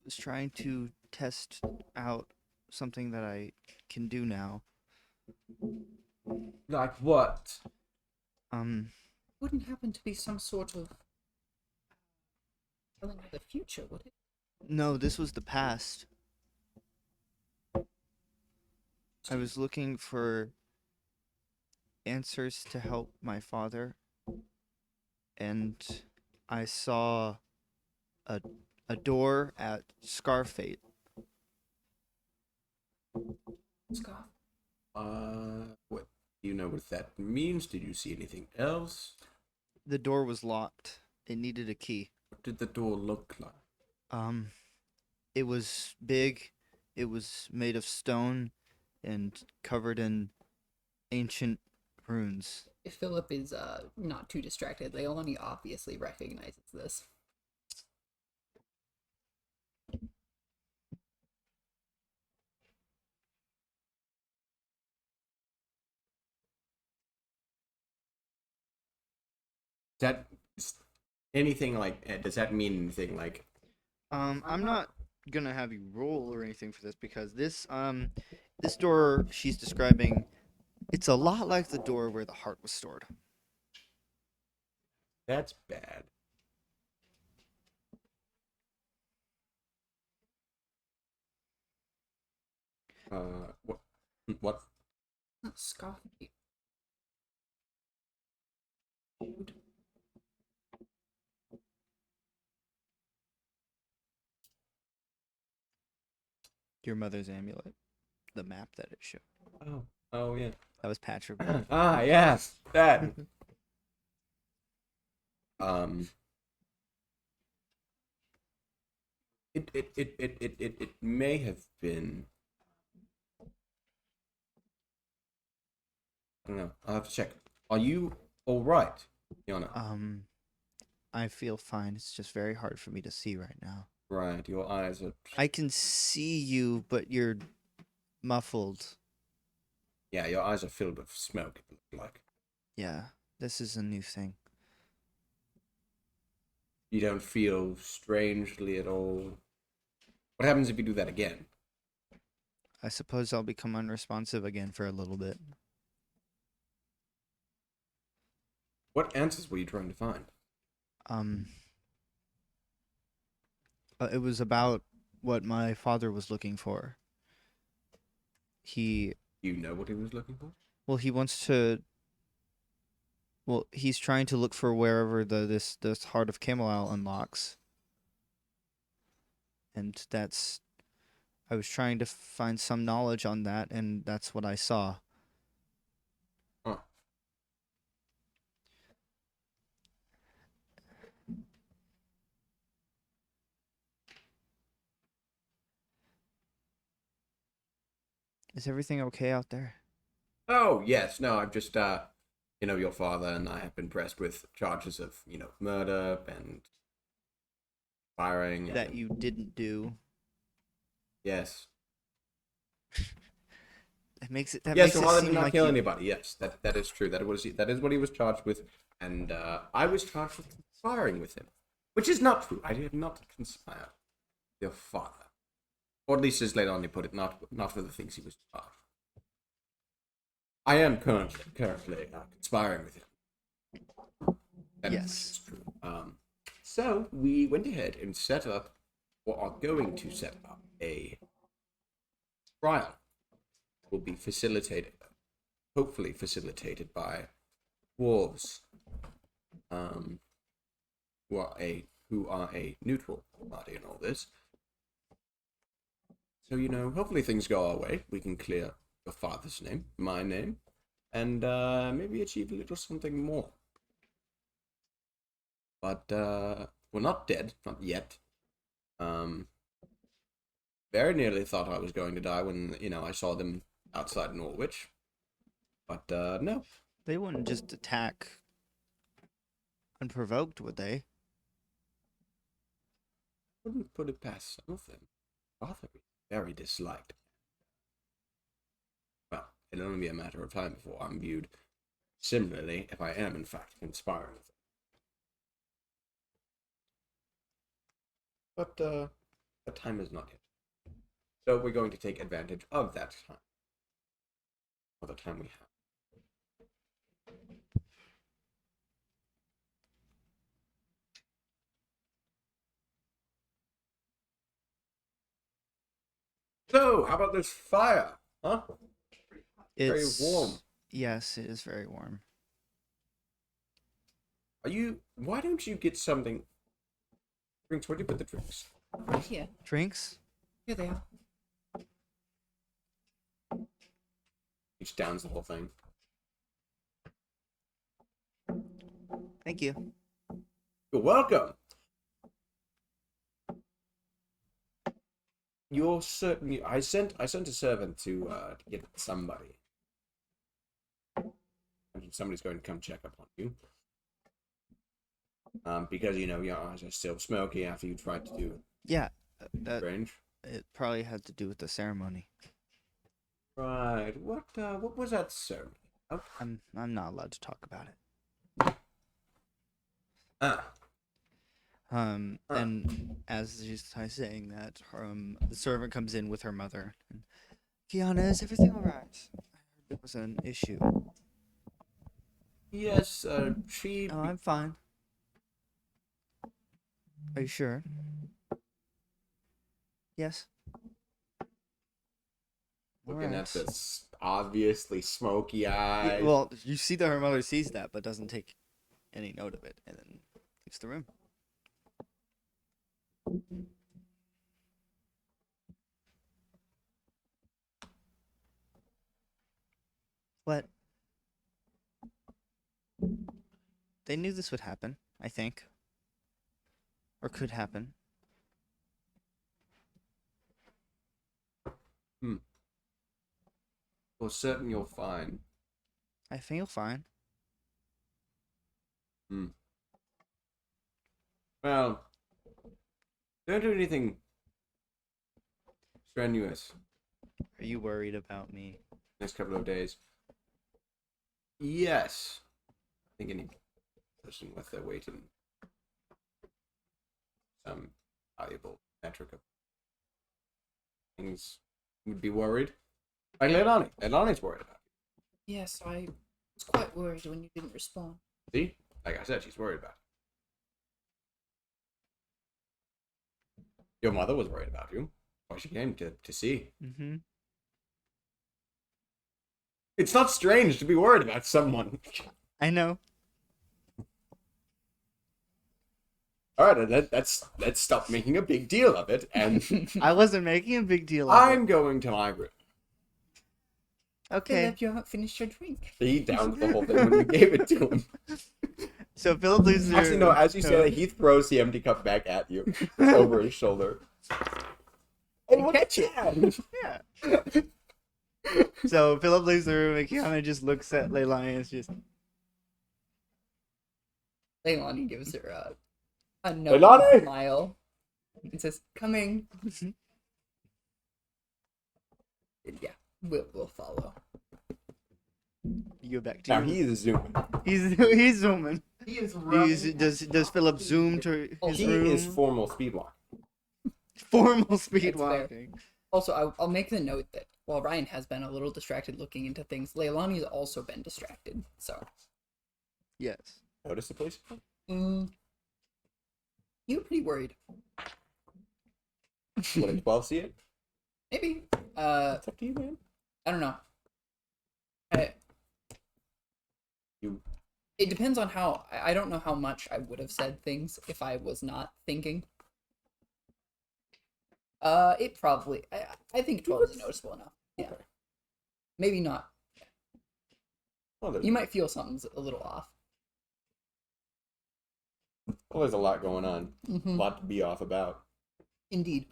was trying to test out something that I can do now. Like what? Wouldn't happen to be some sort of telling of the future, would it? No, this was the past. I was looking for answers to help my father, and I saw a door at Scarfate. Scarf. What do you know what that means? Did you see anything else? The door was locked. It needed a key. What did the door look like? It was big. It was made of stone and covered in ancient runes. If Philip is not too distracted, Leilani obviously recognizes this. That anything like? Does that mean anything like? I'm not gonna have you roll or anything for this because this door she's describing, it's a lot like the door where the heart was stored. That's bad. What? What? Scarf. Your mother's amulet, the map that it showed. Oh yeah. That was Patrick. Ah yes, that. It may have been. I don't know. I'll have to check. Are you all right, Yana? I feel fine. It's just very hard for me to see right now. Right, your eyes are. I can see you, but you're muffled. Yeah, your eyes are filled with smoke. It looks like Yeah, this is a new thing. you don't feel strangely at all. What happens if you do that again? I suppose I'll become unresponsive again for a little bit. What answers were you trying to find? It was about what my father was looking for. He, You know what he was looking for? well, he wants to. Well, he's trying to look for wherever this heart of Kamlisle unlocks, and that's. I was trying to find some knowledge on that, and that's what I saw. Huh. Is everything okay out there? Oh, yes. No, I've just, your father and I have been pressed with charges of, murder and firing. That and, you didn't do. Yes. That makes it. Yes, Makes your it father seem did not like kill you. anybody. Yes, that is true. That is what he was charged with, and I was charged with conspiring with him, which is not true. I did not conspire with your father, or at least as later on he put it, not for the things he was charged. I am currently conspiring with him. That Yes. is true. So we went ahead and set up, or are going to set up, a trial. Will be facilitated, hopefully facilitated by wolves, who are a neutral party in all this. So hopefully things go our way. We can clear your father's name, my name, and maybe achieve a little something more. But we're not dead, not yet. Very nearly thought I was going to die when I saw them outside Norwich, but no. They wouldn't just attack unprovoked, would they? Wouldn't put it past some of them. Father is very disliked. Well, it'll only be a matter of time before I'm viewed similarly if I am in fact conspiring with them. But the time is not yet. So we're going to take advantage of that time. Or the time we have. So, how about this fire? Huh? Very warm. Yes, it is very warm. Why don't you get something? Drinks, where do you put the drinks? Yeah, Drinks? here they are. Each downs the whole thing. Thank you. You're welcome. You're certain. I sent a servant to get somebody. Somebody's going to come check up on you. Because your eyes are still smoky after you tried to do Yeah, that strange. it probably had to do with the ceremony. Right. What was that ceremony? Oh. I'm not allowed to talk about it. And as she's saying that, the servant comes in with her mother. And, Kiana, is everything alright? I heard there was an issue. Yes, she. Oh, I'm fine. Are you sure? Yes. Looking Alright. at this obviously smoky eyes. Well, you see that her mother sees that, but doesn't take any note of it, and then leaves the room. What? They knew this would happen, I think. Or could happen. Well, certain you're fine. I feel fine. Well, don't do anything strenuous Are you worried about me? next couple of days. Yes. I think any person with their weight in some valuable metric of things would be worried. Like Leilani. Leilani's worried about Yes, I was quite worried when you didn't respond. you. See? Like I said, she's worried about you. Your mother was worried about you. Why she came to see. Mm-hmm. It's not strange to be worried about someone. I know. All right, let's stop making a big deal of it, and I wasn't making a big deal of I'm going to my room. it. Okay. Philip, you haven't finished your drink. He downed the whole thing when you gave it to him. So Philip leaves their... Actually, no. As you say that, he throws the empty cup back at you over his shoulder. And look at Chad. Yeah. So Philip leaves the room and Kiana just looks at Leilani and is just... Leilani gives her a Leilani! smile and says, "Coming." Yeah, we'll follow. You go back to Now your... he is zooming. He's zooming. He is rubbing. Does Philip zoom to his He room? is formal speed walk. Formal speed It's fair. walking. Also, I'll make the note that while Ryan has been a little distracted looking into things, Leilani's also been distracted. So, Yes. Notice the place. you were pretty worried. Would a 12 see it? Maybe. It's up to you, man. I don't know. You. It depends on how. I don't know how much I would have said things if I was not thinking. It probably. I think 12 is noticeable enough. Yeah. Okay. Maybe not. Well, there's, You might feel something's a little off. well, there's a lot going on. A Mm-hmm. lot to be off about. Indeed.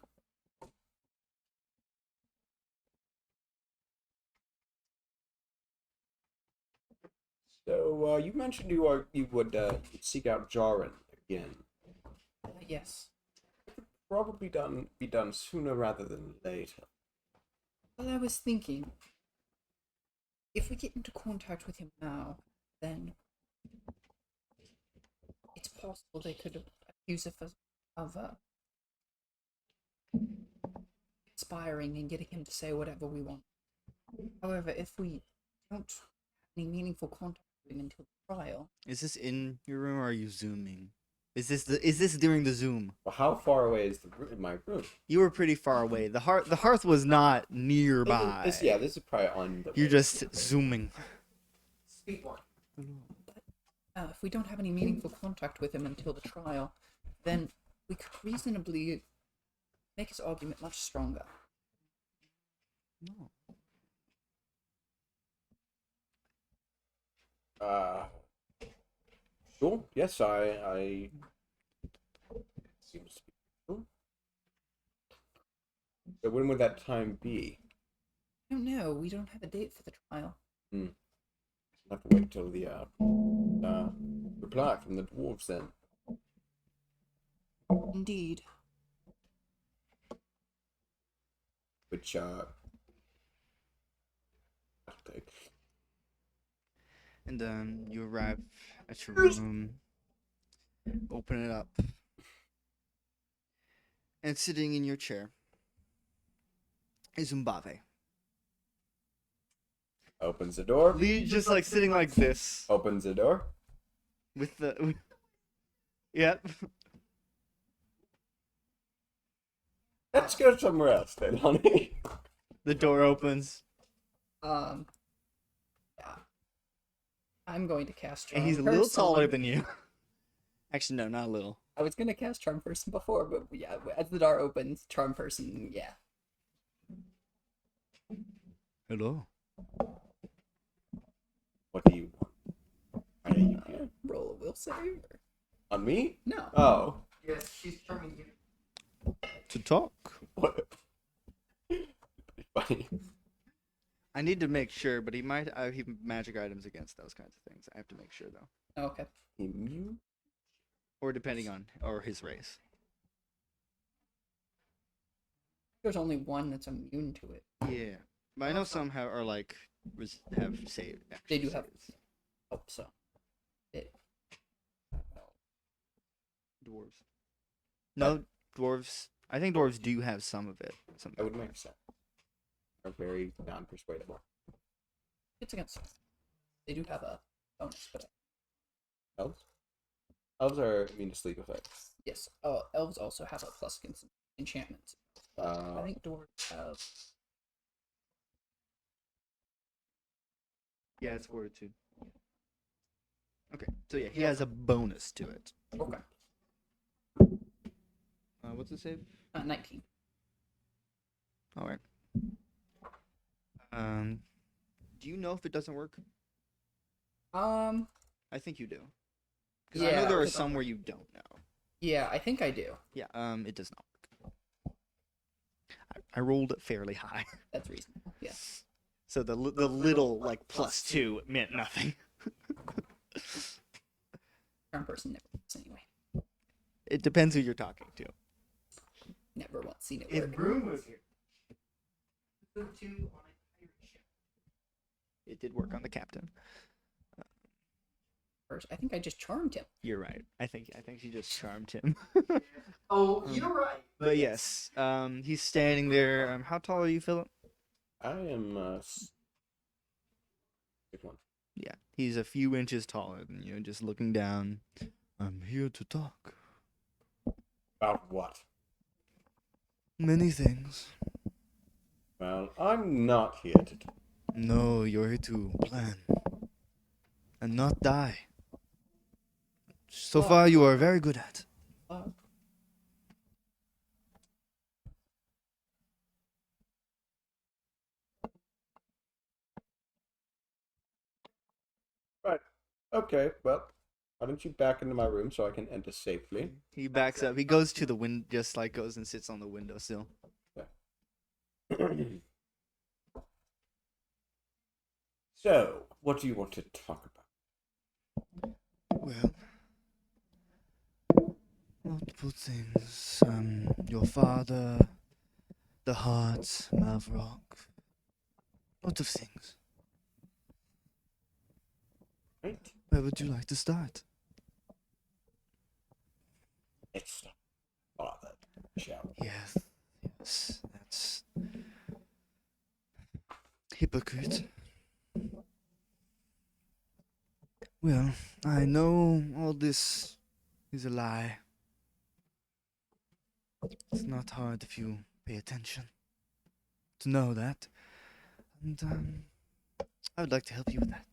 So you mentioned you would seek out Jaren again. Yes. Probably be done sooner rather than later. Well, I was thinking, if we get into contact with him now, then it's possible they could accuse us of conspiring and getting him to say whatever we want. However, if we don't have any meaningful contact with him until the trial, Is this in your room or are you zooming? Is this during the zoom? Well, how far away is my room? You were pretty far away. The hearth was not nearby. This is probably on the. You're just zooming. Speed walk. if we don't have any meaningful contact with him until the trial, then we could reasonably make his argument much stronger. No. Sure. Yes, I seems to be true. So when would that time be? I don't know. We don't have a date for the trial. I'll have to wait till the reply from the dwarves then. Indeed. Which I'll take. And then you arrive at your room, open it up, and sitting in your chair is Umbave. Opens the door. Just like sitting like this Opens the door. with the. Yep. Let's go somewhere else then, honey. The door opens, Yeah. I'm going to cast Charm. and he's a little taller than you. Actually, no, not a little. I was going to cast Charm Person before, but yeah, as the door opens, Charm Person, yeah. Hello. What do you want? Why are you here? Roll a will save? Or... On me? No. Oh. Yes, she's charming you. To talk. What? Funny. I need to make sure, but he might have magic items against those kinds of things. I have to make sure though, Okay. Immune? or depending on his race. There's only one that's immune to it. Yeah, but I know some are like have saved. They do have. Oh, so. It. Dwarves. No, dwarves I think dwarves do have some of it. That would make sense. They're very non-persuadable. It's against. They do have a bonus, but Elves? Elves are immune to sleep effects. yes. Elves also have a plus against enchantments. I think dwarves have. Yeah, it's fortitude. Okay, so yeah, he has a bonus to it. Okay. What's the save? 19. All right. Do you know if it doesn't work? I think you do. Because I know Yeah, there are 'cause some where you don't know. Yeah, I think I do. Yeah. It does not work. I rolled fairly high, That's reasonable. Yeah. so the little like +2 meant nothing. Charm person never works anyway. It depends who you're talking to. Never once seen it If work. Broom was here, Two on a pirate ship. it did work on the captain. First, I think I just charmed him. You're right. I think she just charmed him. Oh, you're right. But yes, he's standing there. How tall are you, Philip? I am good one. Yeah, he's a few inches taller than you, just looking down. I'm here to talk. About what? Many things. Well, I'm not here to talk. No, you're here to plan. And not die. So far, you are very good at. Right. Okay, well, why don't you back into my room so I can enter safely? He backs up. He goes to the wind, just like goes and sits on the windowsill. So, what do you want to talk about? Well, multiple things. Your father, the heart, Mavrock. Lots of things. Right? Where would you like to start? It's stop. Father, shall we? Yes, that's hypocrite. Well, I know all this is a lie. It's not hard if you pay attention to know that. And I would like to help you with that.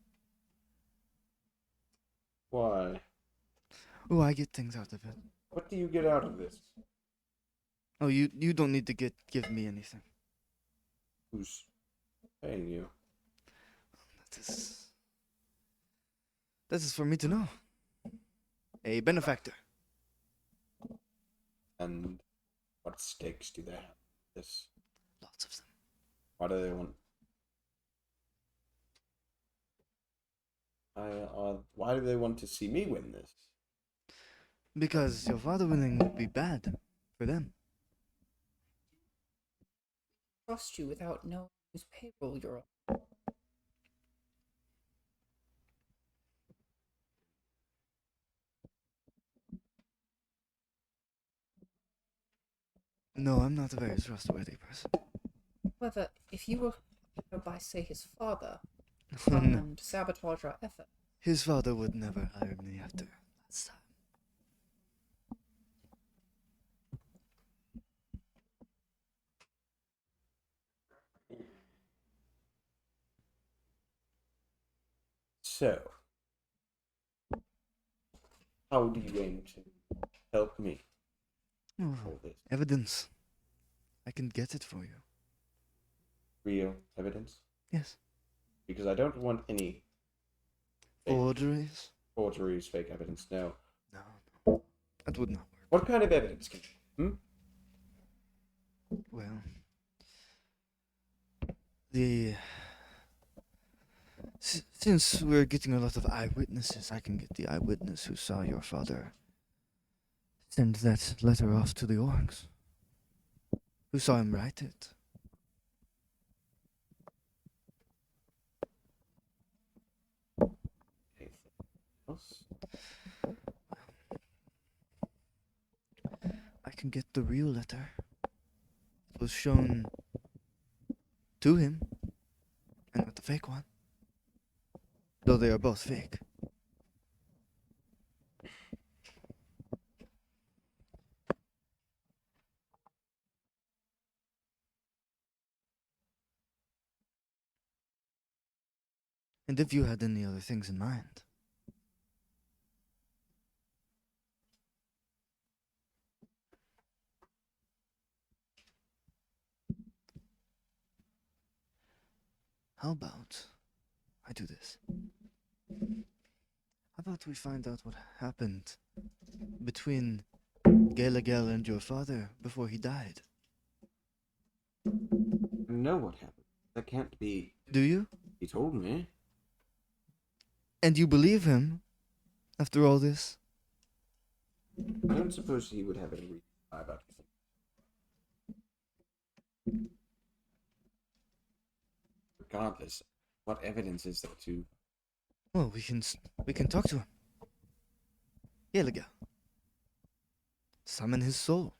Why? Oh, I get things out of it. What do you get out of this? Oh, you don't need to give me anything. Who's paying you? That is for me to know. A benefactor. And what stakes do they have? This. Lots of them. Why do they want? Why do they want to see me win this? Because your father winning would be bad for them. Trust you without knowing whose payroll you're on. No, I'm not a very trustworthy person. Whether if you were by say his father No. and sabotage our effort. His father would never hire me after last time. So, how do you aim to help me? Oh, All this evidence. I can get it for you. real evidence? Yes. Because I don't want any fake Forgeries? forgeries, fake evidence. No. No. That would not work. What kind of evidence can Well, the since we're getting a lot of eyewitnesses, I can get the eyewitness who saw your father send that letter off to the orcs. Who saw him write it? anything else? I can get the real letter. was shown to him, and not the fake one. Though they are both fake. And if you had any other things in mind. How about I do this? How about we find out what happened between Galagel and your father before he died? I know what happened. That can't be. Do you? He told me. And you believe him after all this? I don't suppose he would have any reason to lie about it. Regardless, what evidence is there to? Well, we can talk to him. Galagel. Summon his soul.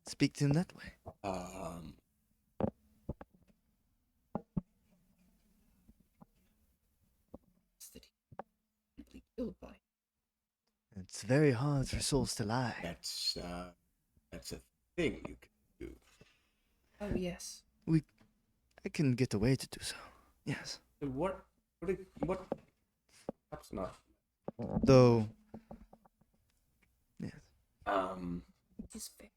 Speak to him that way. That he killed by. It's very hard for souls to lie. That's a thing you can do. Oh yes. I can get away to do so. Yes. What? Perhaps not. Though. Yes. It is fair.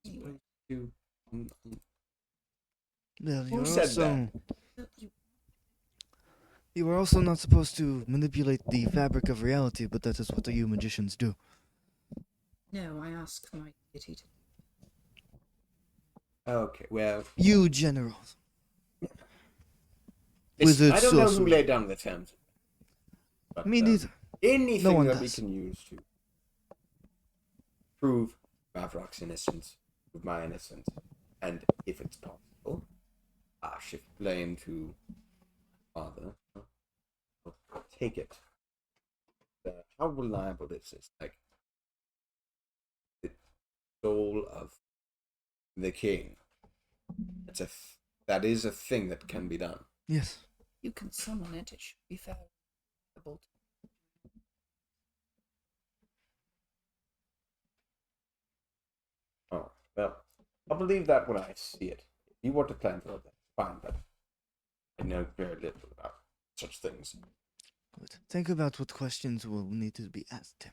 Supposed to. Well, Who you're said also. that? You were also not supposed to manipulate the fabric of reality, but that is what you magicians do. No, I asked my deity to. Okay, well. You generals. Listen, Wizard I don't know who sorcerer. laid down the terms. But, Me neither. Anything one that we does. can use to prove Mavrock's innocence, prove my innocence, and if it's possible, shift blame to father. I'll take it. How reliable is this? Like, the soul of the king. That is a thing that can be done. Yes. You can summon it. It should be fair. Oh, well, I'll believe that when I see it. If you want to plan for it, that's fine, but I know very little about such things. Good. Think about what questions will need to be asked him.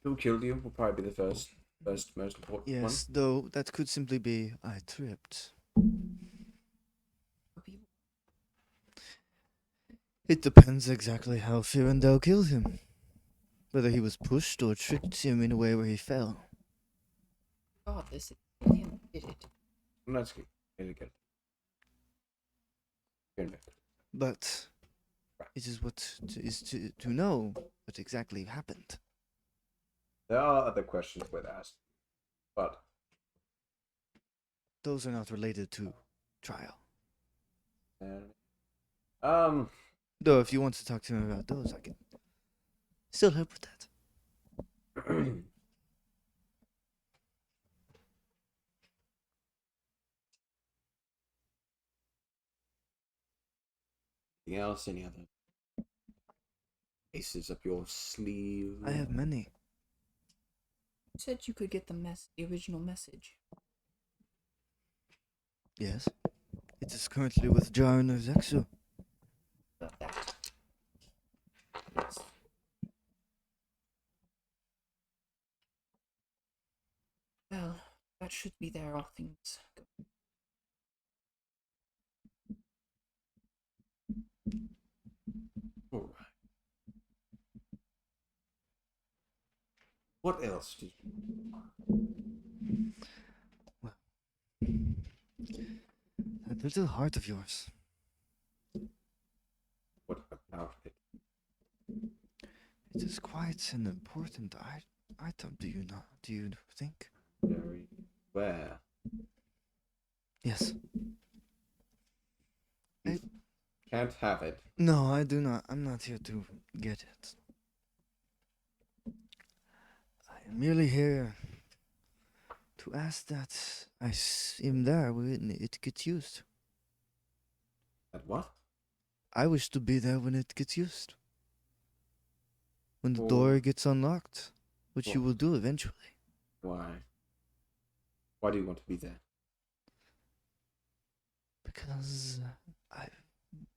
Who killed you will probably be the first most important one. Yes, though that could simply be I tripped. It depends exactly how Firandel killed him. Whether he was pushed or tricked him in a way where he fell. God, this is him did it. Let's get it. But it is to know what exactly happened. There are other questions worth asking, but Those are not related to trial. Though if you want to talk to him about those, I can still help with that. anything else? Any other aces up your sleeve? I have many. You said you could get the original message. Yes. It is currently with Jarn or Zexu. About that. Yes. Well, that should be there. All things go. All right. What else did you? That little heart of yours. What about it? It is quite an important item, do you not? Do you think? Very where? Yes. can't have it. No, I do not. I'm not here to get it. I am merely here to ask that I am there when it gets used. That what? I wish to be there when it gets used. When the For- door gets unlocked, which you for- will do eventually. Why? Why do you want to be there? Because I've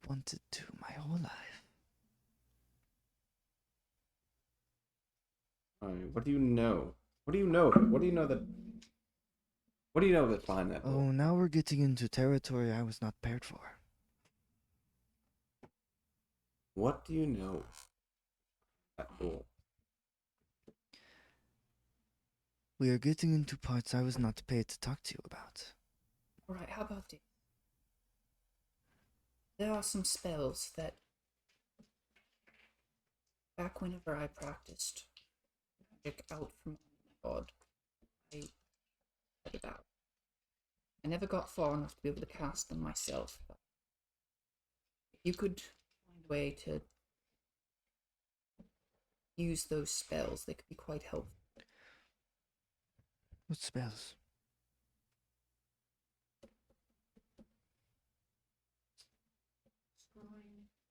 wanted to my whole life. Why? What do you know? What do you know? What do you know that? What do you know that's behind that door? Oh, now we're getting into territory I was not prepared for. What do you know? That door. We are getting into parts I was not paid to talk to you about. Alright, how about this? There are some spells that, back whenever I practiced magic out from God, I set it out. I never got far enough to be able to cast them myself, but if you could find a way to use those spells, they could be quite helpful. What spells?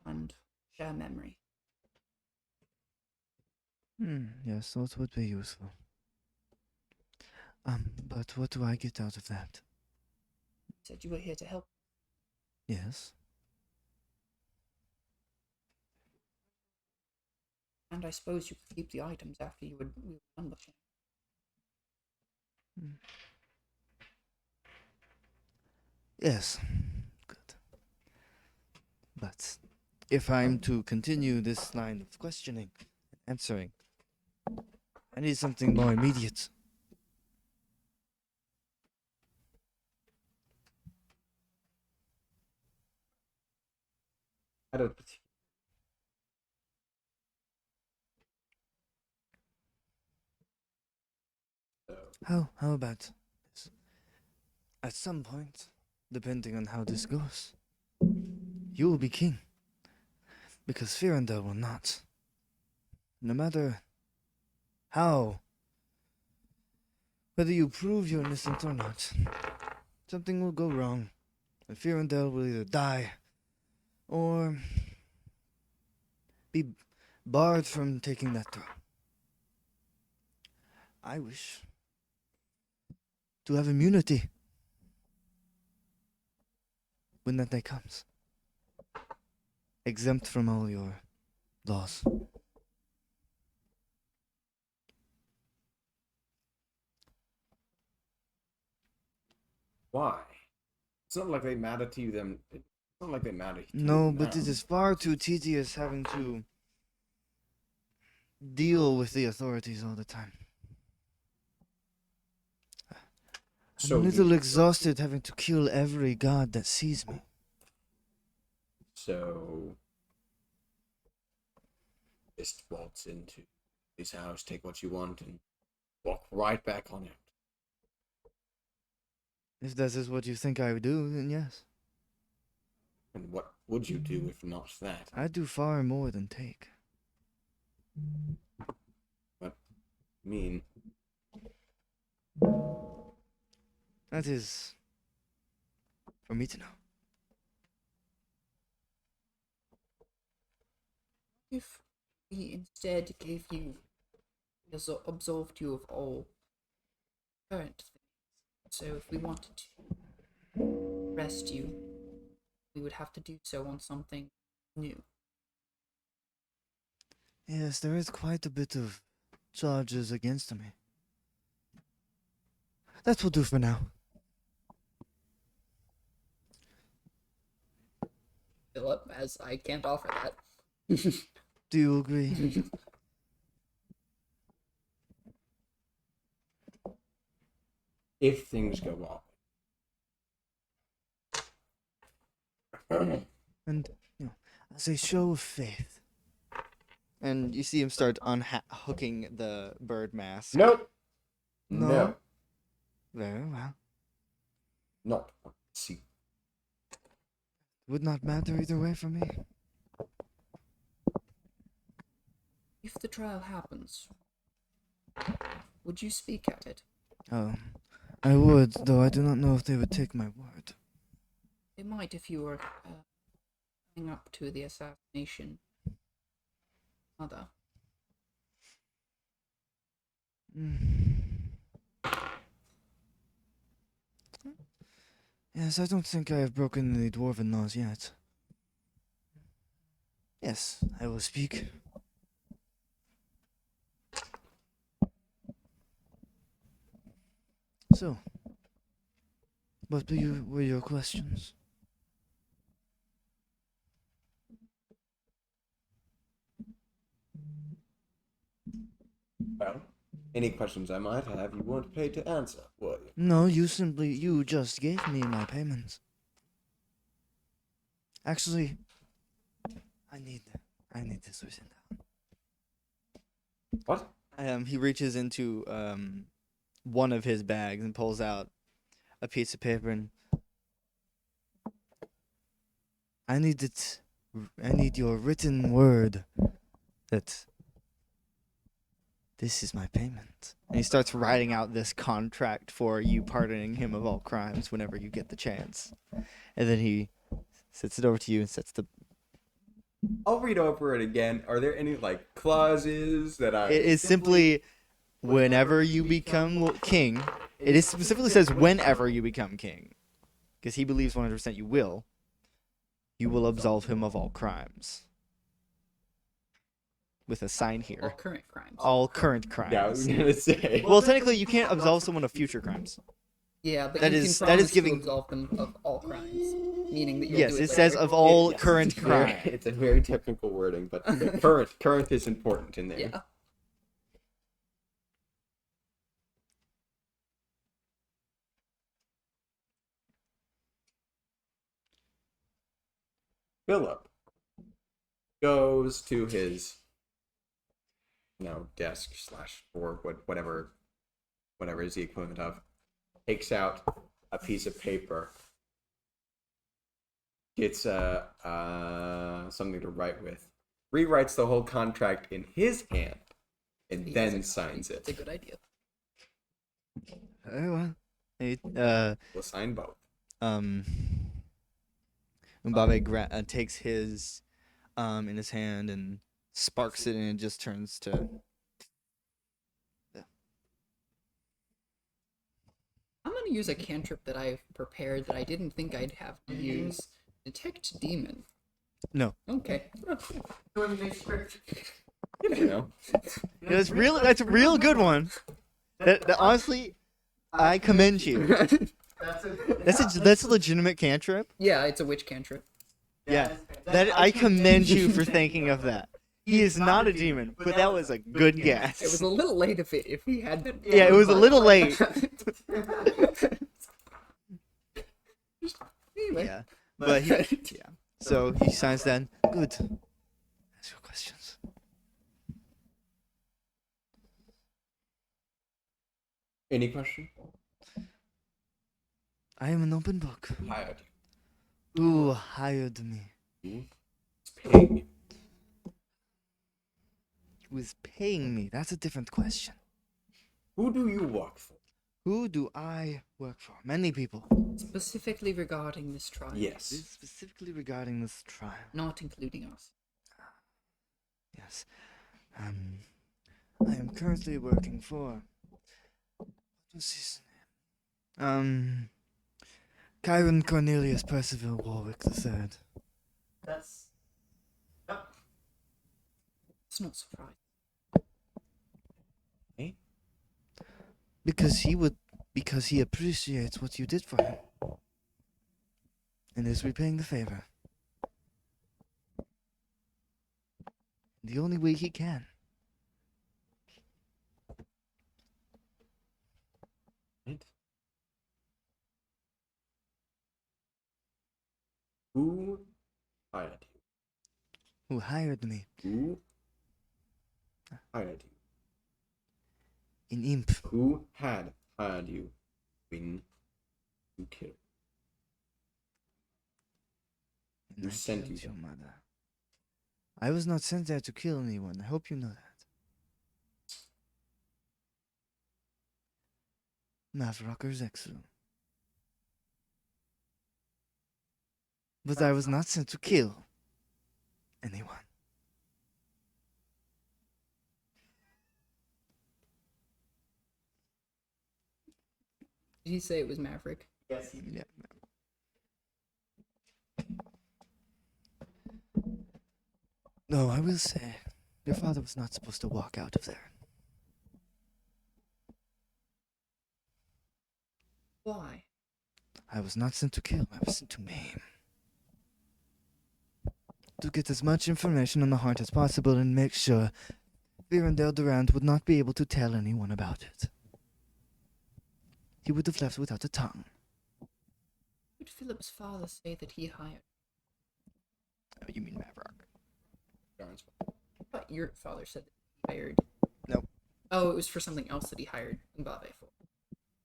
And share memory. Yes, those would be useful. But what do I get out of that? You said you were here to help. Yes. And I suppose you could keep the items after we were done with them. Yes. Good. But if I'm to continue this line of questioning and answering, I need something more immediate. I don't. How about this? At some point, depending on how this goes, you will be king. Because Firandel will not. No matter how, whether you prove you're innocent or not, something will go wrong. And Firandel will either die or be barred from taking that throne. I wish to have immunity when that day comes. Exempt from all your laws. Why? It's not like they matter to you. It's not like they matter to you. No, but now. it is far too tedious having to deal with the authorities all the time. I'm So a you- little exhausted having to kill every god that sees me. So, just waltz into his house, take what you want, and walk right back on out. If that is what you think I would do, then yes. And what would you do if not that? I do far more than take. I mean, That is for me to know. If we instead gave you, absolved you of all current things, so if we wanted to arrest you, we would have to do so on something new. Yes, there is quite a bit of charges against me. That will do for now. Philip, as I can't offer that. Do you agree? if things go well. And, as a show of faith. And you see him start unhooking the bird mask. Nope. No. No. Very well. Not see. Would not matter either way for me. If the trial happens, would you speak at it? Oh, I would, though I do not know if they would take my word. They might if you were coming up to the assassination. Mother. Yes, I don't think I have broken any dwarven laws yet. Yes, I will speak. So, what were your questions? Well, any questions I might have, you weren't paid to answer, were you? No, you just gave me my payment. Actually, I need this written down. What? He reaches into one of his bags and pulls out a piece of paper and I need your written word that this is my payment. And he starts writing out this contract for you pardoning him of all crimes whenever you get the chance. And then he sets it over to you and sets the... I'll read over it again. Are there any, like, clauses that I... It is simply whenever you become king. It is specifically says whenever you become king. Because he believes 100% you will. You will absolve him of all crimes. With a sign All here. current crimes. All current crimes. Yeah, I was gonna say. Well, technically, you can't absolve someone of future crimes. Yeah, but that you is- can that is promise giving- to absolve them of all crimes. Meaning that you'll Yes, do it it says later. of all Yes, current it's very- crimes. It's a very technical wording, but current is important in there. Yeah. Philip goes to his desk / or whatever is the equivalent of, takes out a piece of paper, gets something to write with, rewrites the whole contract in his hand, and then signs It's a it. good idea. Very well. He, We'll sign both. Mbabe takes his in his hand and sparks it, and it just turns to... I'm gonna use a cantrip that I've prepared that I didn't think I'd have to use. Detect demon. No. Okay. You never know. That's a real good one. That honestly, I commend you. That's a legitimate cantrip. Yeah, it's a witch cantrip. Yeah, that I commend you for thinking of that. He is not a demon, but that was a good guess. It was a little late if he had been. Yeah, it was a little late. Anyway. Yeah, but he, yeah. So he signs that. Good. Ask your questions. Any question? I am an open book. Hired. Who hired me? It's paying you. Who is paying me? That's a different question. Who do you work for? Who do I work for? Many people. Specifically regarding this trial. Yes. Specifically regarding this trial. Not including us. Yes. I am currently working for... What was his name? Chiron Cornelius Percival Warwick III. That's. It's not surprising. Because he appreciates what you did for him. And is repaying the favor. The only way he can. Right. Who hired you? Who hired me? Who hired you? An imp. Who had hired you when you killed? Who I sent killed you your there? mother. I was not sent there to kill anyone. I hope you know that. Mavrocker Zexu. But I was not sent to kill anyone. Did he say it was Maverick? Yes, he Yeah. No, I will say, your father was not supposed to walk out of there. Why? I was not sent to kill, I was sent to maim. To get as much information on the heart as possible and make sure Virendale Durand would not be able to tell anyone about it. He would have left without a tongue. Would Philip's father say that he hired? Oh, you mean Mavrock? Darren's I thought your father said that he hired. Nope. Oh, it was for something else that he hired Mbappe for.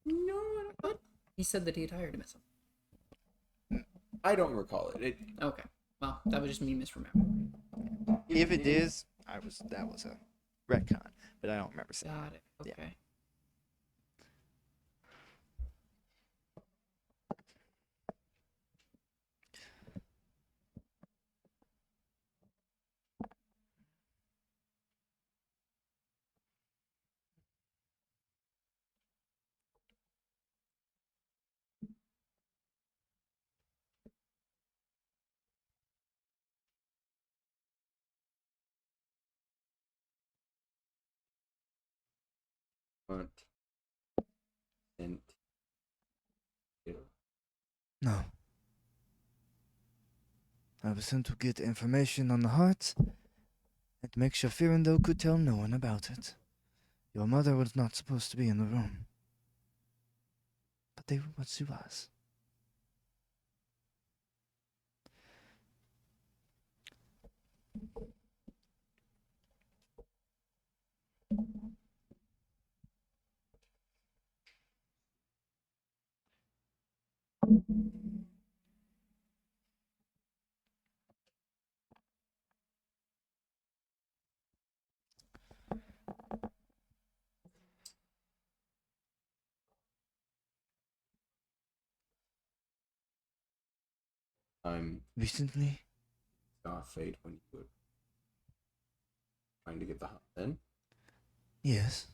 No, I don't. He said that he had hired him at something. I don't recall it. Okay. Well, that was just me misremembering. If it is, that was a retcon, but I don't remember saying. Got it. Yeah. Okay. Weren't sent to. No. I was sent to get information on the heart and make sure Firendale could tell no one about it. Your mother was not supposed to be in the room. But she was. I'm Recently? Starfade when you were trying to get the heart then. Yes.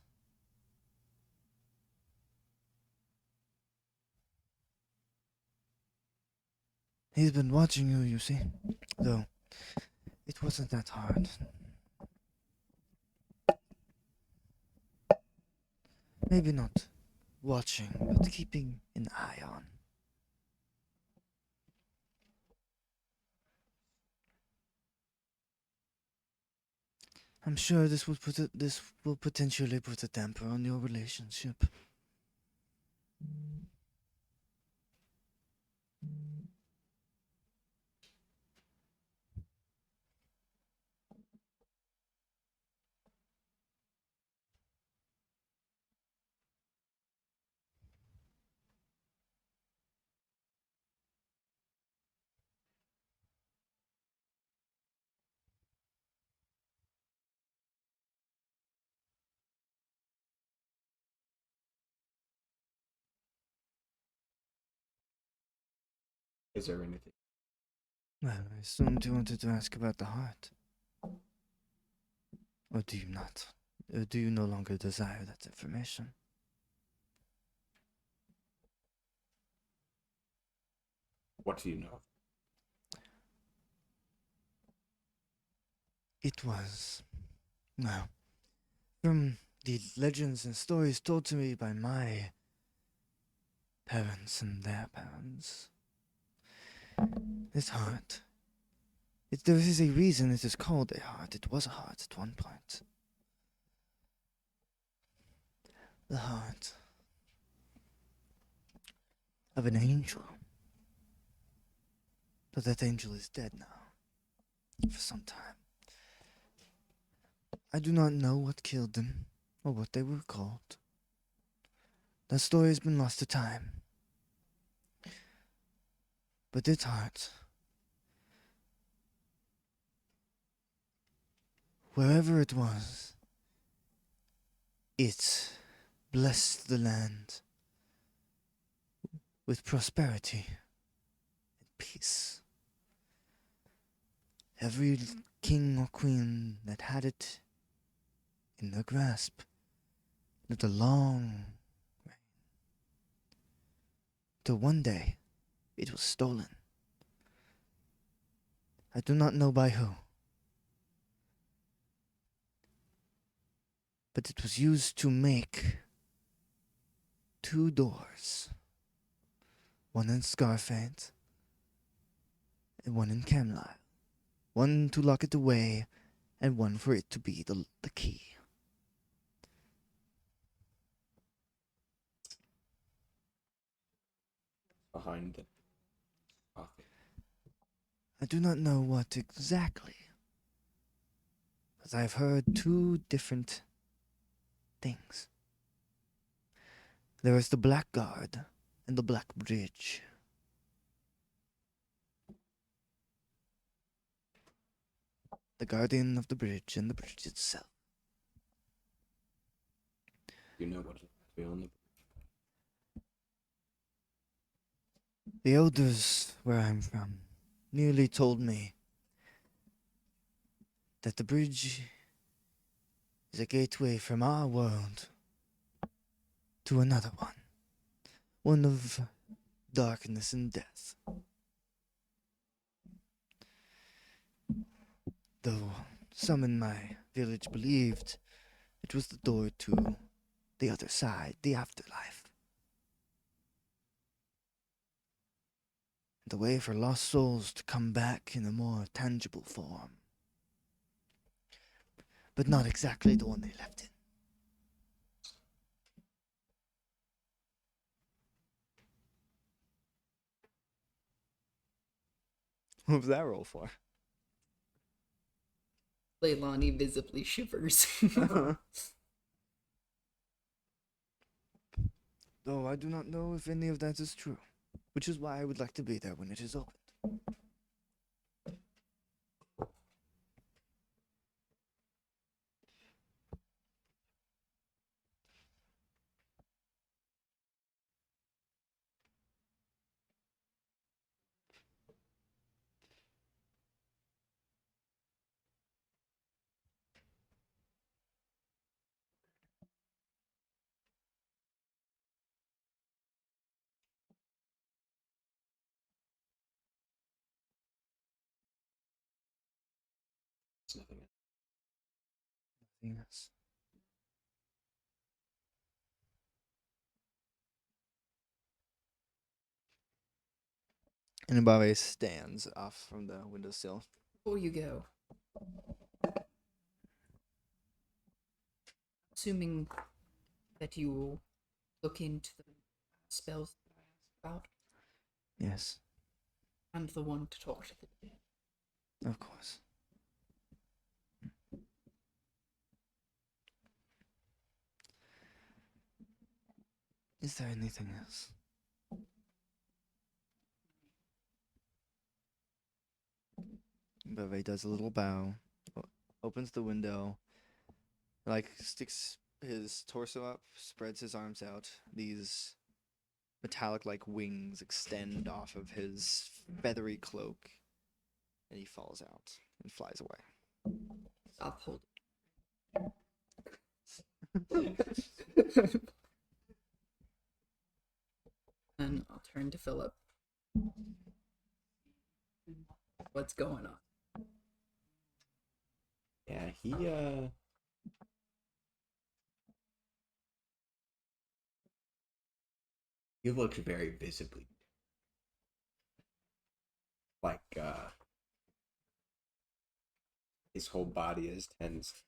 He's been watching you see. Though, it wasn't that hard. Maybe not watching, but keeping an eye on. I'm sure this will potentially put a damper on your relationship. Is there anything? Well, I assumed you wanted to ask about the heart. Or do you not? Or do you no longer desire that information? What do you know? It was, well, from the legends and stories told to me by my parents and their parents. This heart. There is a reason it is called a heart. It was a heart at one point. The heart of an angel. But that angel is dead now. For some time. I do not know what killed them, or what they were called. That story has been lost to time. But its heart wherever it was, it blessed the land with prosperity and peace. Every king or queen that had it in their grasp lived a long reign. Till one day it was stolen. I do not know by who, but it was used to make 2 doors, one in Scarfate and one in Kamlisle. One to lock it away, and one for it to be the key. Behind the coffee. I do not know what exactly, but I've heard 2 different things. There is the Black Guard and the Black Bridge. The guardian of the bridge and the bridge itself. You know what is beyond the. The elders where I'm from nearly told me that the bridge is a gateway from our world to another one of darkness and death. Though some in my village believed it was the door to the other side, the afterlife. The way for lost souls to come back in a more tangible form. But not exactly the one they left in. What was that roll for? Leilani visibly shivers. Though I do not know if any of that is true, which is why I would like to be there when it is opened. It's nothing else. Yes. And Ababe stands off from the windowsill. Before you go, assuming that you will look into the spells that I asked about, Yes, and the one to talk to the dead. of course. Is there anything else? Bave does a little bow, opens the window, like sticks his torso up, spreads his arms out. These metallic like wings extend off of his feathery cloak, and he falls out and flies away. I'll hold and I'll turn to Philip. What's going on? Yeah, he looks very visibly like his whole body is tense.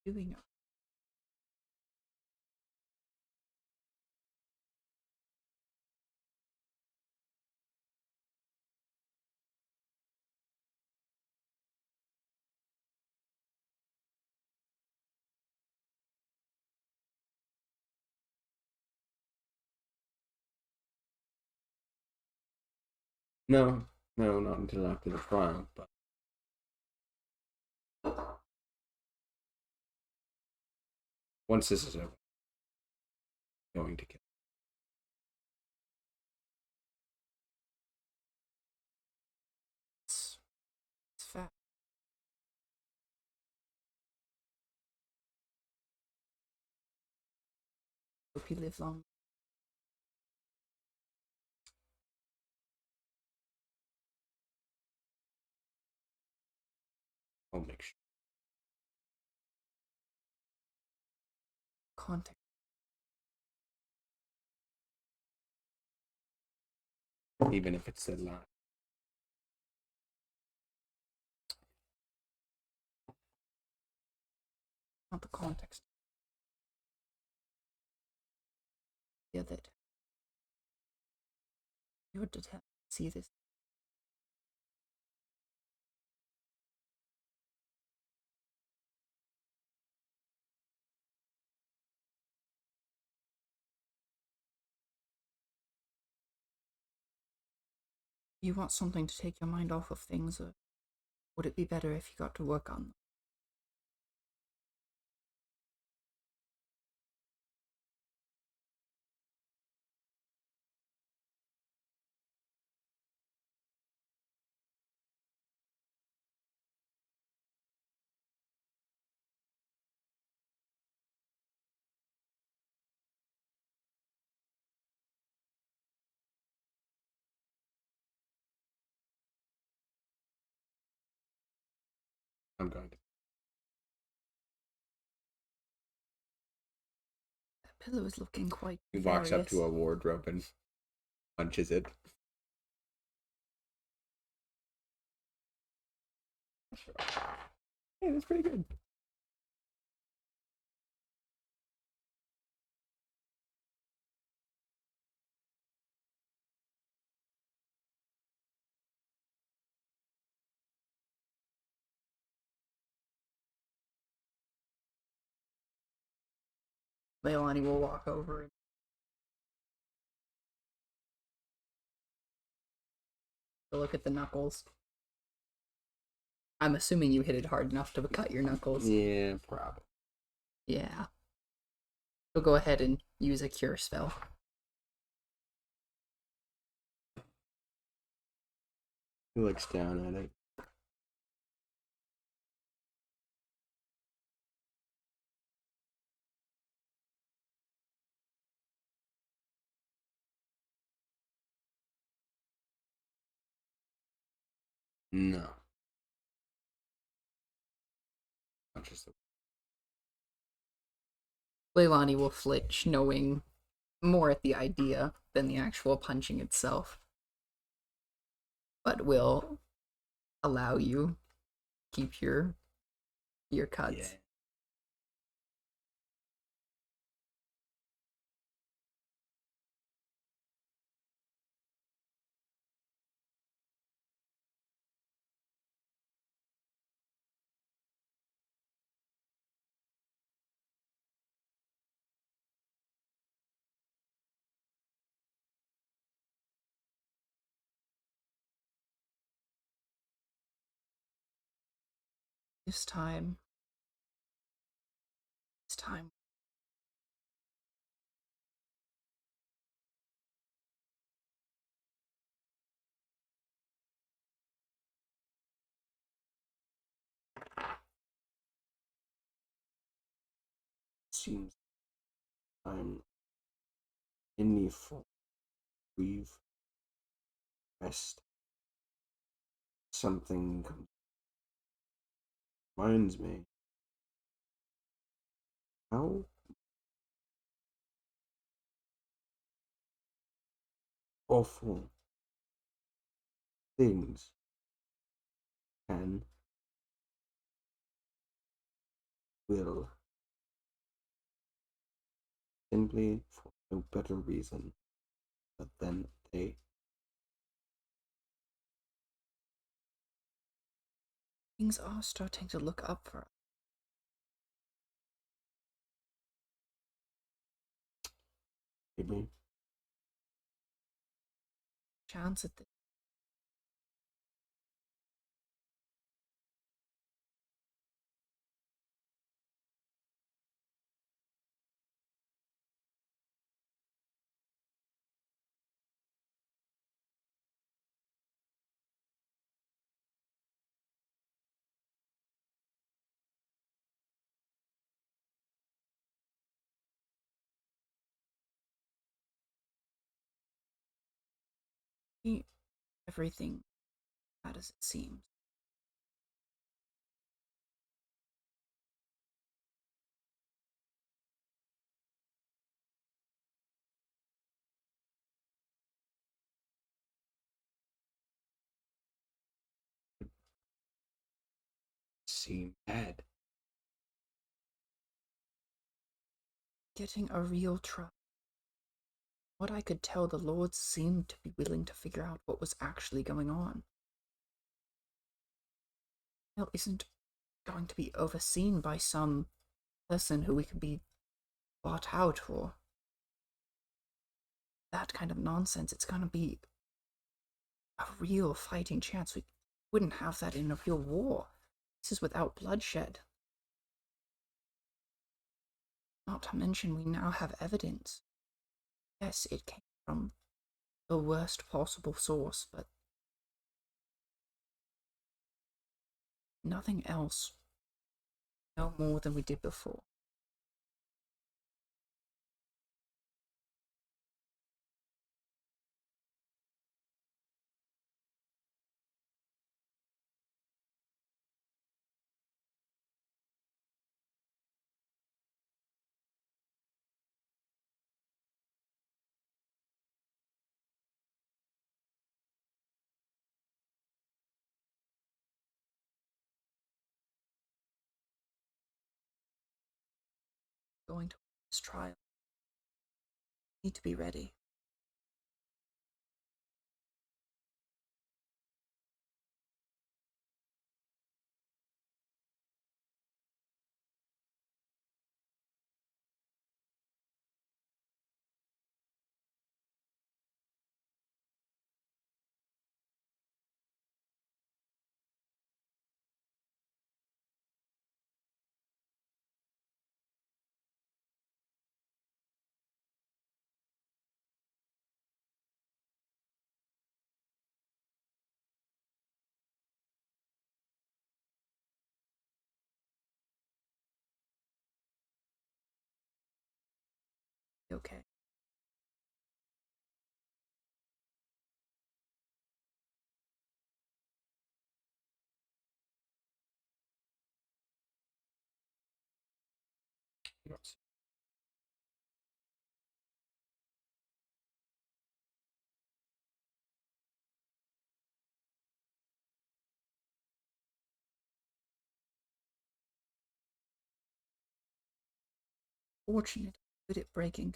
Doing it. No, no, not until after the trial, but once this is over, I'm going to kill. It's fact. Hope you live long. I'll make sure. Context. Even if it's a lie. Not the context. Yeah, that your detective see this. You want something to take your mind off of things, or would it be better if you got to work on them? I'm going to. That pillow is looking quite. He walks up to various. a wardrobe and punches it. Hey, that's pretty good. Leilani will walk over and look at the knuckles. I'm assuming you hit it hard enough to cut your knuckles. Yeah, probably. Yeah. We'll go ahead and use a cure spell. He looks down at it. No. Not just the. Leilani will flinch, knowing more at the idea than the actual punching itself. But will allow you keep your cuts. Yeah. This time. This time. Seems I'm in the full. We've rest. Something reminds me. How awful things can, will, simply for no better reason but then they Things are starting to look up for us. maybe Chance at this. Everything bad as it seems. seem bad. Getting a real trust. What I could tell, the Lords seemed to be willing to figure out what was actually going on. Hell isn't going to be overseen by some person who we could be bought out or that kind of nonsense. It's going to be a real fighting chance. We wouldn't have that in a real war. This is without bloodshed. Not to mention, we now have evidence. Yes, it came from the worst possible source, but nothing else. No more than we did before. Going to this trial. Need to be ready. Okay. Yes. Fortunate with it breaking.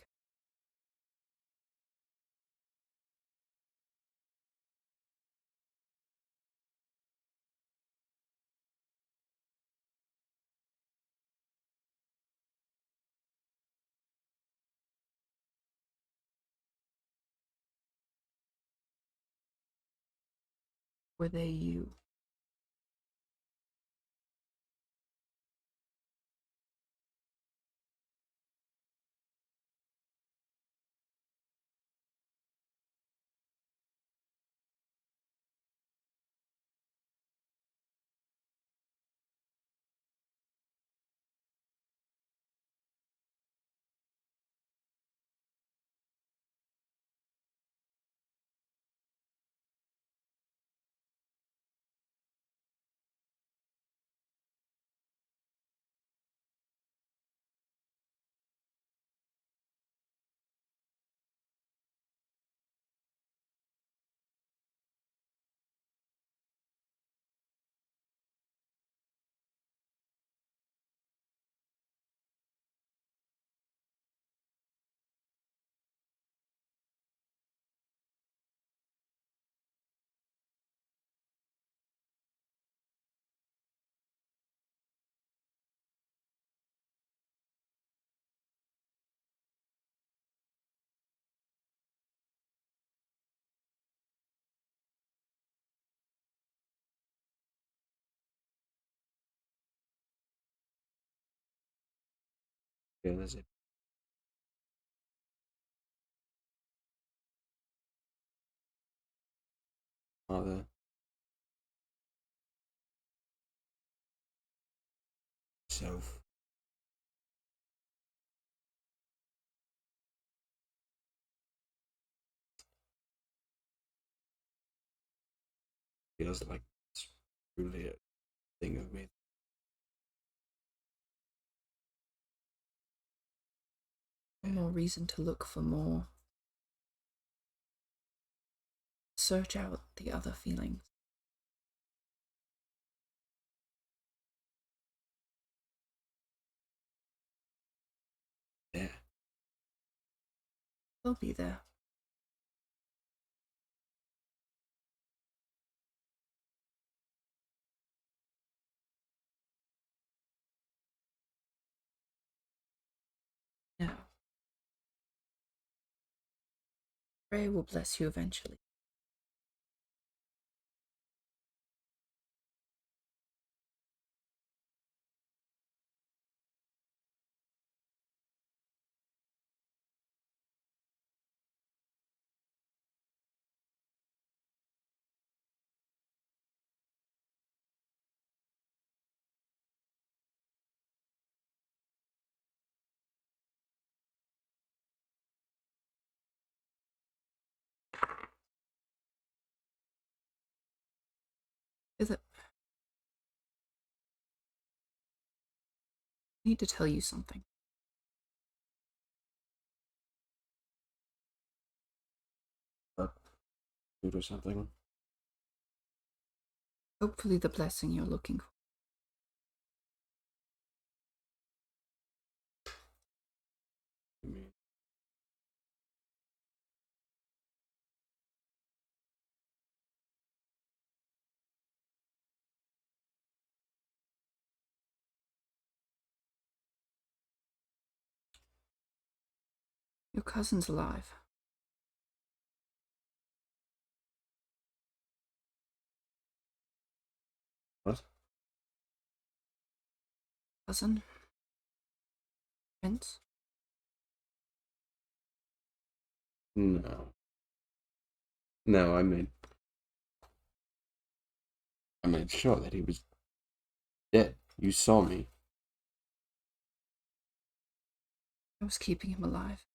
Were they you? feel as if father self feels like it's truly a thing of me. One more reason to look for more. Search out the other feelings. Yeah. They'll be there. Now, Ray will bless you eventually. Philip, I need to tell you something. Food or something. Hopefully the blessing you're looking for. I mean, Your cousin's alive. what? Cousin? Prince? No. No, I made sure that he was dead. You saw me. I was keeping him alive.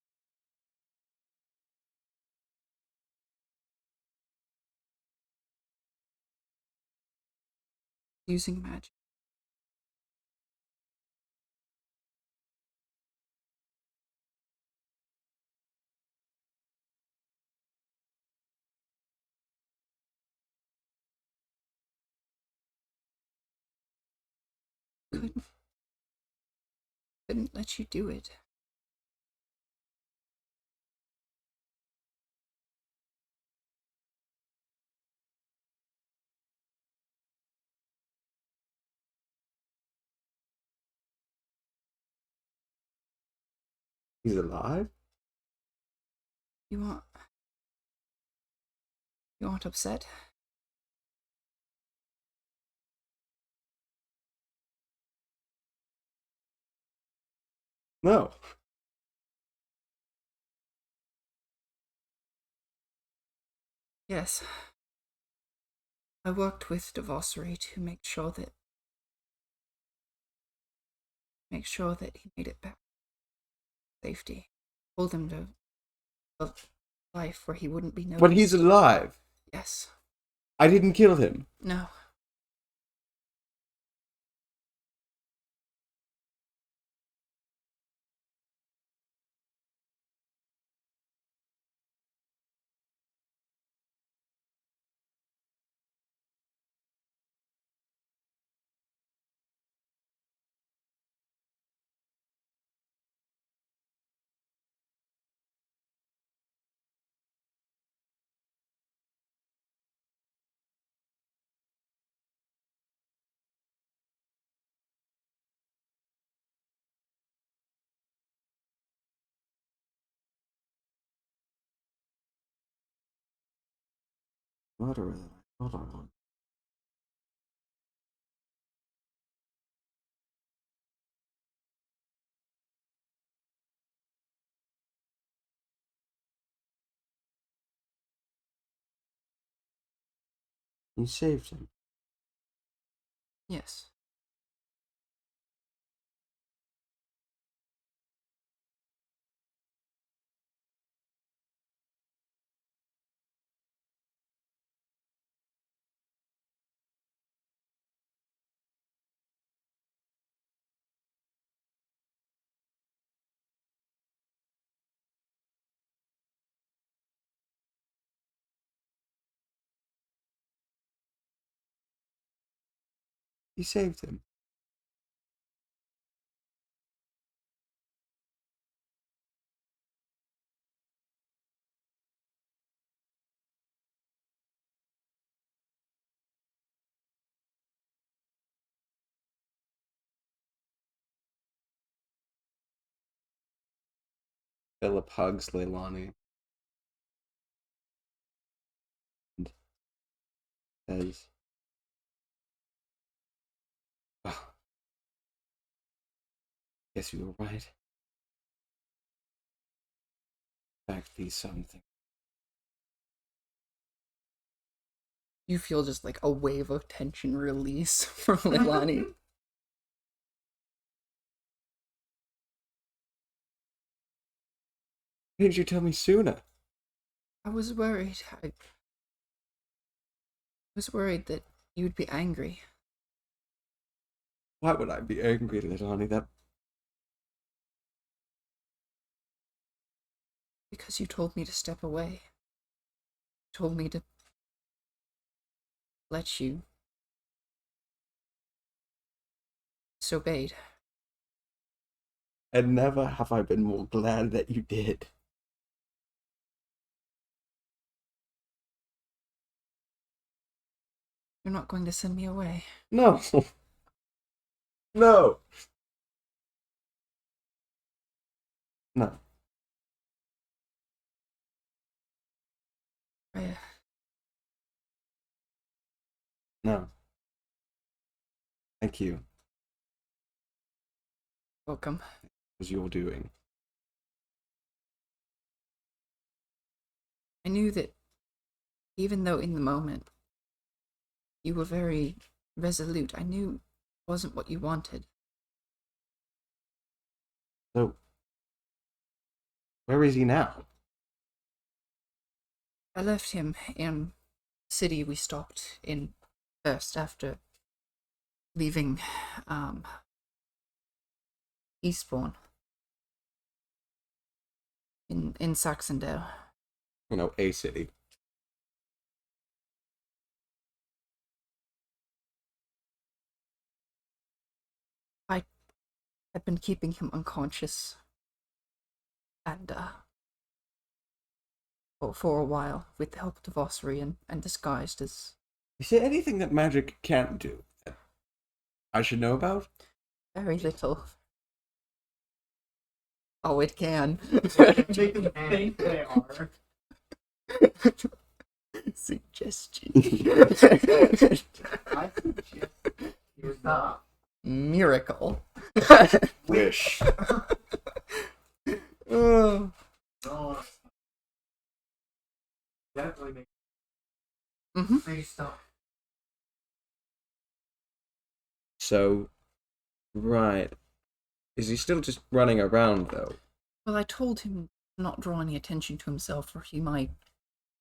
Using magic. Couldn't let you do it. He's alive? You aren't upset? No. Yes. I worked with Devossery to make sure that he made it back. Safety. Told him to a life where he wouldn't be noticed. But he's alive. Yes. I didn't kill him. No. Murderer that I thought I was. You saved him. Yes. You saved him. Philip hugs Leilani and says, "Oh, guess you were right. In fact, these something." You feel just like a wave of tension release from Leilani. Why didn't you tell me sooner? I was worried. I was worried that you'd be angry. Why would I be angry, Leilani? That Because you told me to step away. You told me to let you. Disobeyed. and never have I been more glad that you did. You're not going to send me away. No. No. No. I, No. Thank you. welcome. It was your doing. I knew that even though in the moment you were very resolute, I knew it wasn't what you wanted. So, where is he now? I left him in the city we stopped in first after leaving Eastbourne in Saxondale. You know, a city. I had been keeping him unconscious and for a while with the help of Osri and disguised as Is there anything that magic can't do that I should know about? very little. Oh, it can. Make them think they are. Suggestion. I suggest you stop. Miracle. Wish. Oh. No. Definitely make. Mhm. Please stop. So, right. Is he still just running around, though? Well, I told him not draw any attention to himself, or he might,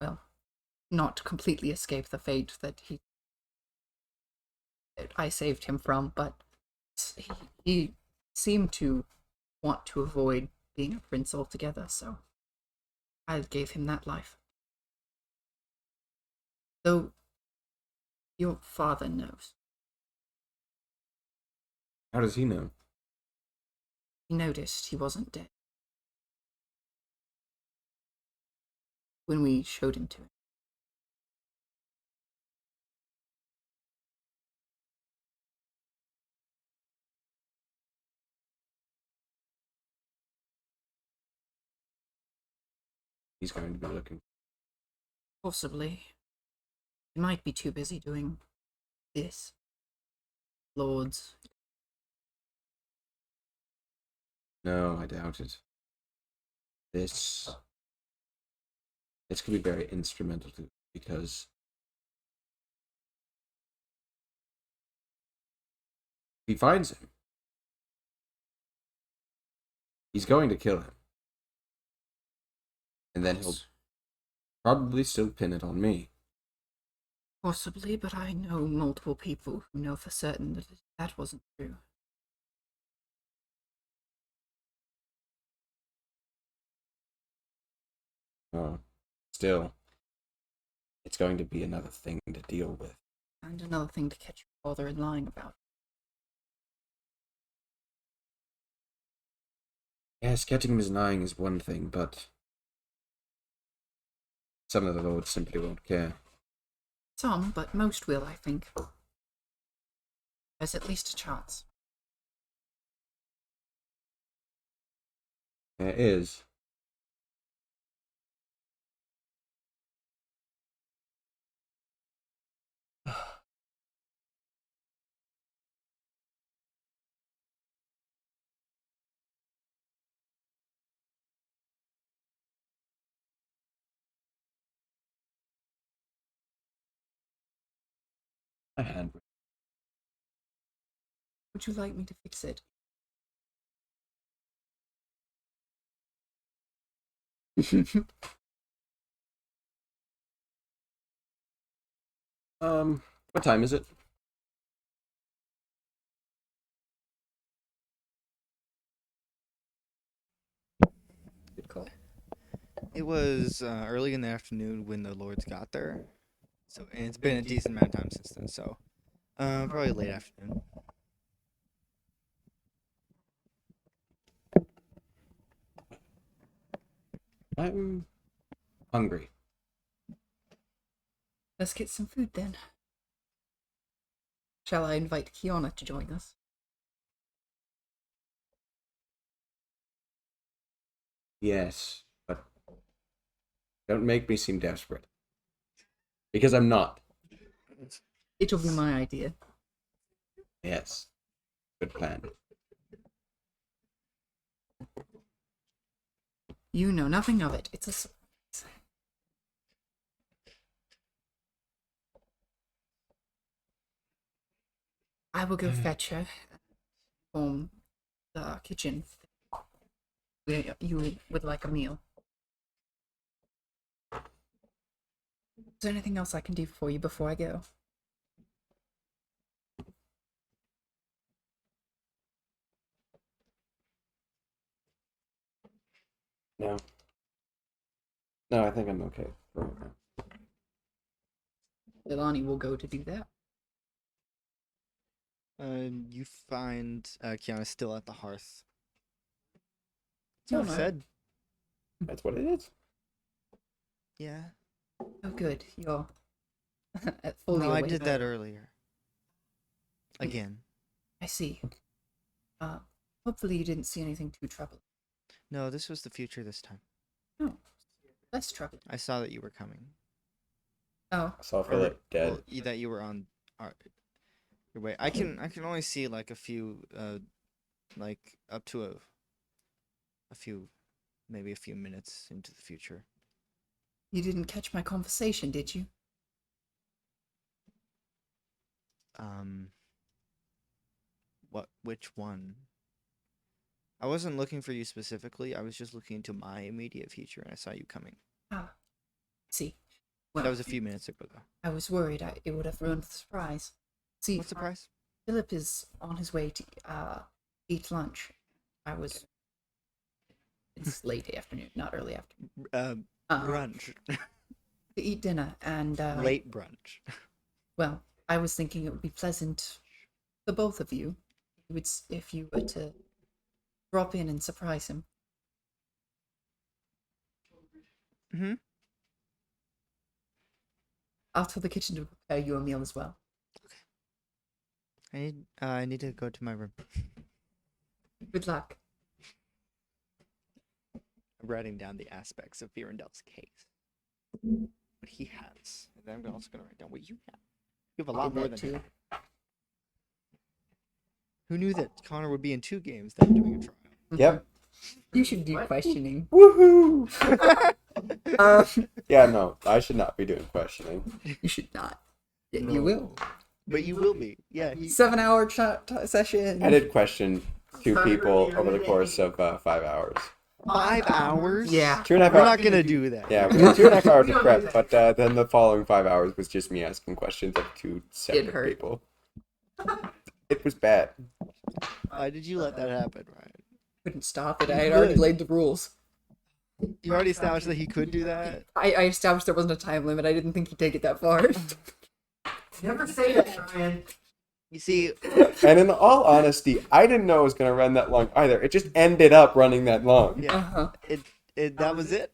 well, not completely escape the fate that I saved him from, but he seemed to want to avoid being a prince altogether, so I gave him that life. Though your father knows. How does he know? He noticed he wasn't dead when we showed him to him. He's going to be looking. Possibly. He might be too busy doing this. Lords. No, I doubt it. This could be very instrumental to because he finds him, he's going to kill him. And then he'll probably still pin it on me. Possibly, but I know multiple people who know for certain that that wasn't true. Oh, still, it's going to be another thing to deal with. And another thing to catch your father in lying about. Yes, catching him as lying is one thing, but some of the lords simply won't care. Some, but most will, I think. There's at least a chance. There is. My hand. Would you like me to fix it? What time is it? Good call. It was early in the afternoon when the lords got there. So, and it's been a decent amount of time since then. So, probably late afternoon. I'm hungry. Let's get some food then. Shall I invite Kiana to join us? Yes, but don't make me seem desperate. Because I'm not. It'll be my idea. Yes. Good plan. You know nothing of it. It's a surprise. I will go fetch her from the kitchen. You would like a meal. Is there anything else I can do for you before I go? No. No, I think I'm okay for right now. Delani will go to do that. You find Kiana still at the hearth. Oh, I no. said, That's what it is. yeah. Oh, good. You're fully No, I awake. did that earlier. Again. I see. Hopefully you didn't see anything too troubling. No, this was the future this time. Oh, less troubling. I saw that you were coming. Oh, I saw Philip dead. Well, that you were on your way. I can only see like a few like up to a few, maybe a few minutes into the future. you didn't catch my conversation, did you? Which one? I wasn't looking for you specifically. I was just looking into my immediate future, and I saw you coming. Ah, see. Well, That was a few minutes ago, though. I was worried it would have ruined the surprise. See, What surprise? Philip is on his way to eat lunch. It's late afternoon, not early afternoon. Brunch. To eat dinner, and Late brunch. well, I was thinking it would be pleasant for both of you if you were to drop in and surprise him. Mm-hmm. I'll tell the kitchen to prepare you a meal as well. I need to go to my room. Good luck. I'm writing down the aspects of Virendel's case. What he has. And then I'm also going to write down what you have. You have a lot Did more that than too. him. Who knew that Connor would be in 2 games than doing a trial? Yep. You should do questioning. Woohoo! Yeah, no, I should not be doing questioning. You should not. Yeah, you will. But you will be. Yeah. 7-hour session. I did question 2 people over the course of 5 hours. 5 hours? Yeah. 2.5 We're hours. not gonna do that. Yeah, we had 2.5 hours of prep, but then the following 5 hours was just me asking questions of 2 separate hurt. people. It was bad. Why did you let that happen, Ryan? Couldn't stop it. I had already Good. laid the rules. You already established that he could do that. I established there wasn't a time limit. I didn't think he'd take it that far. Never say that, Ryan. You see, And in all honesty, I didn't know it was going to run that long either. It just ended up running that long. yeah, Uh-huh. that was it.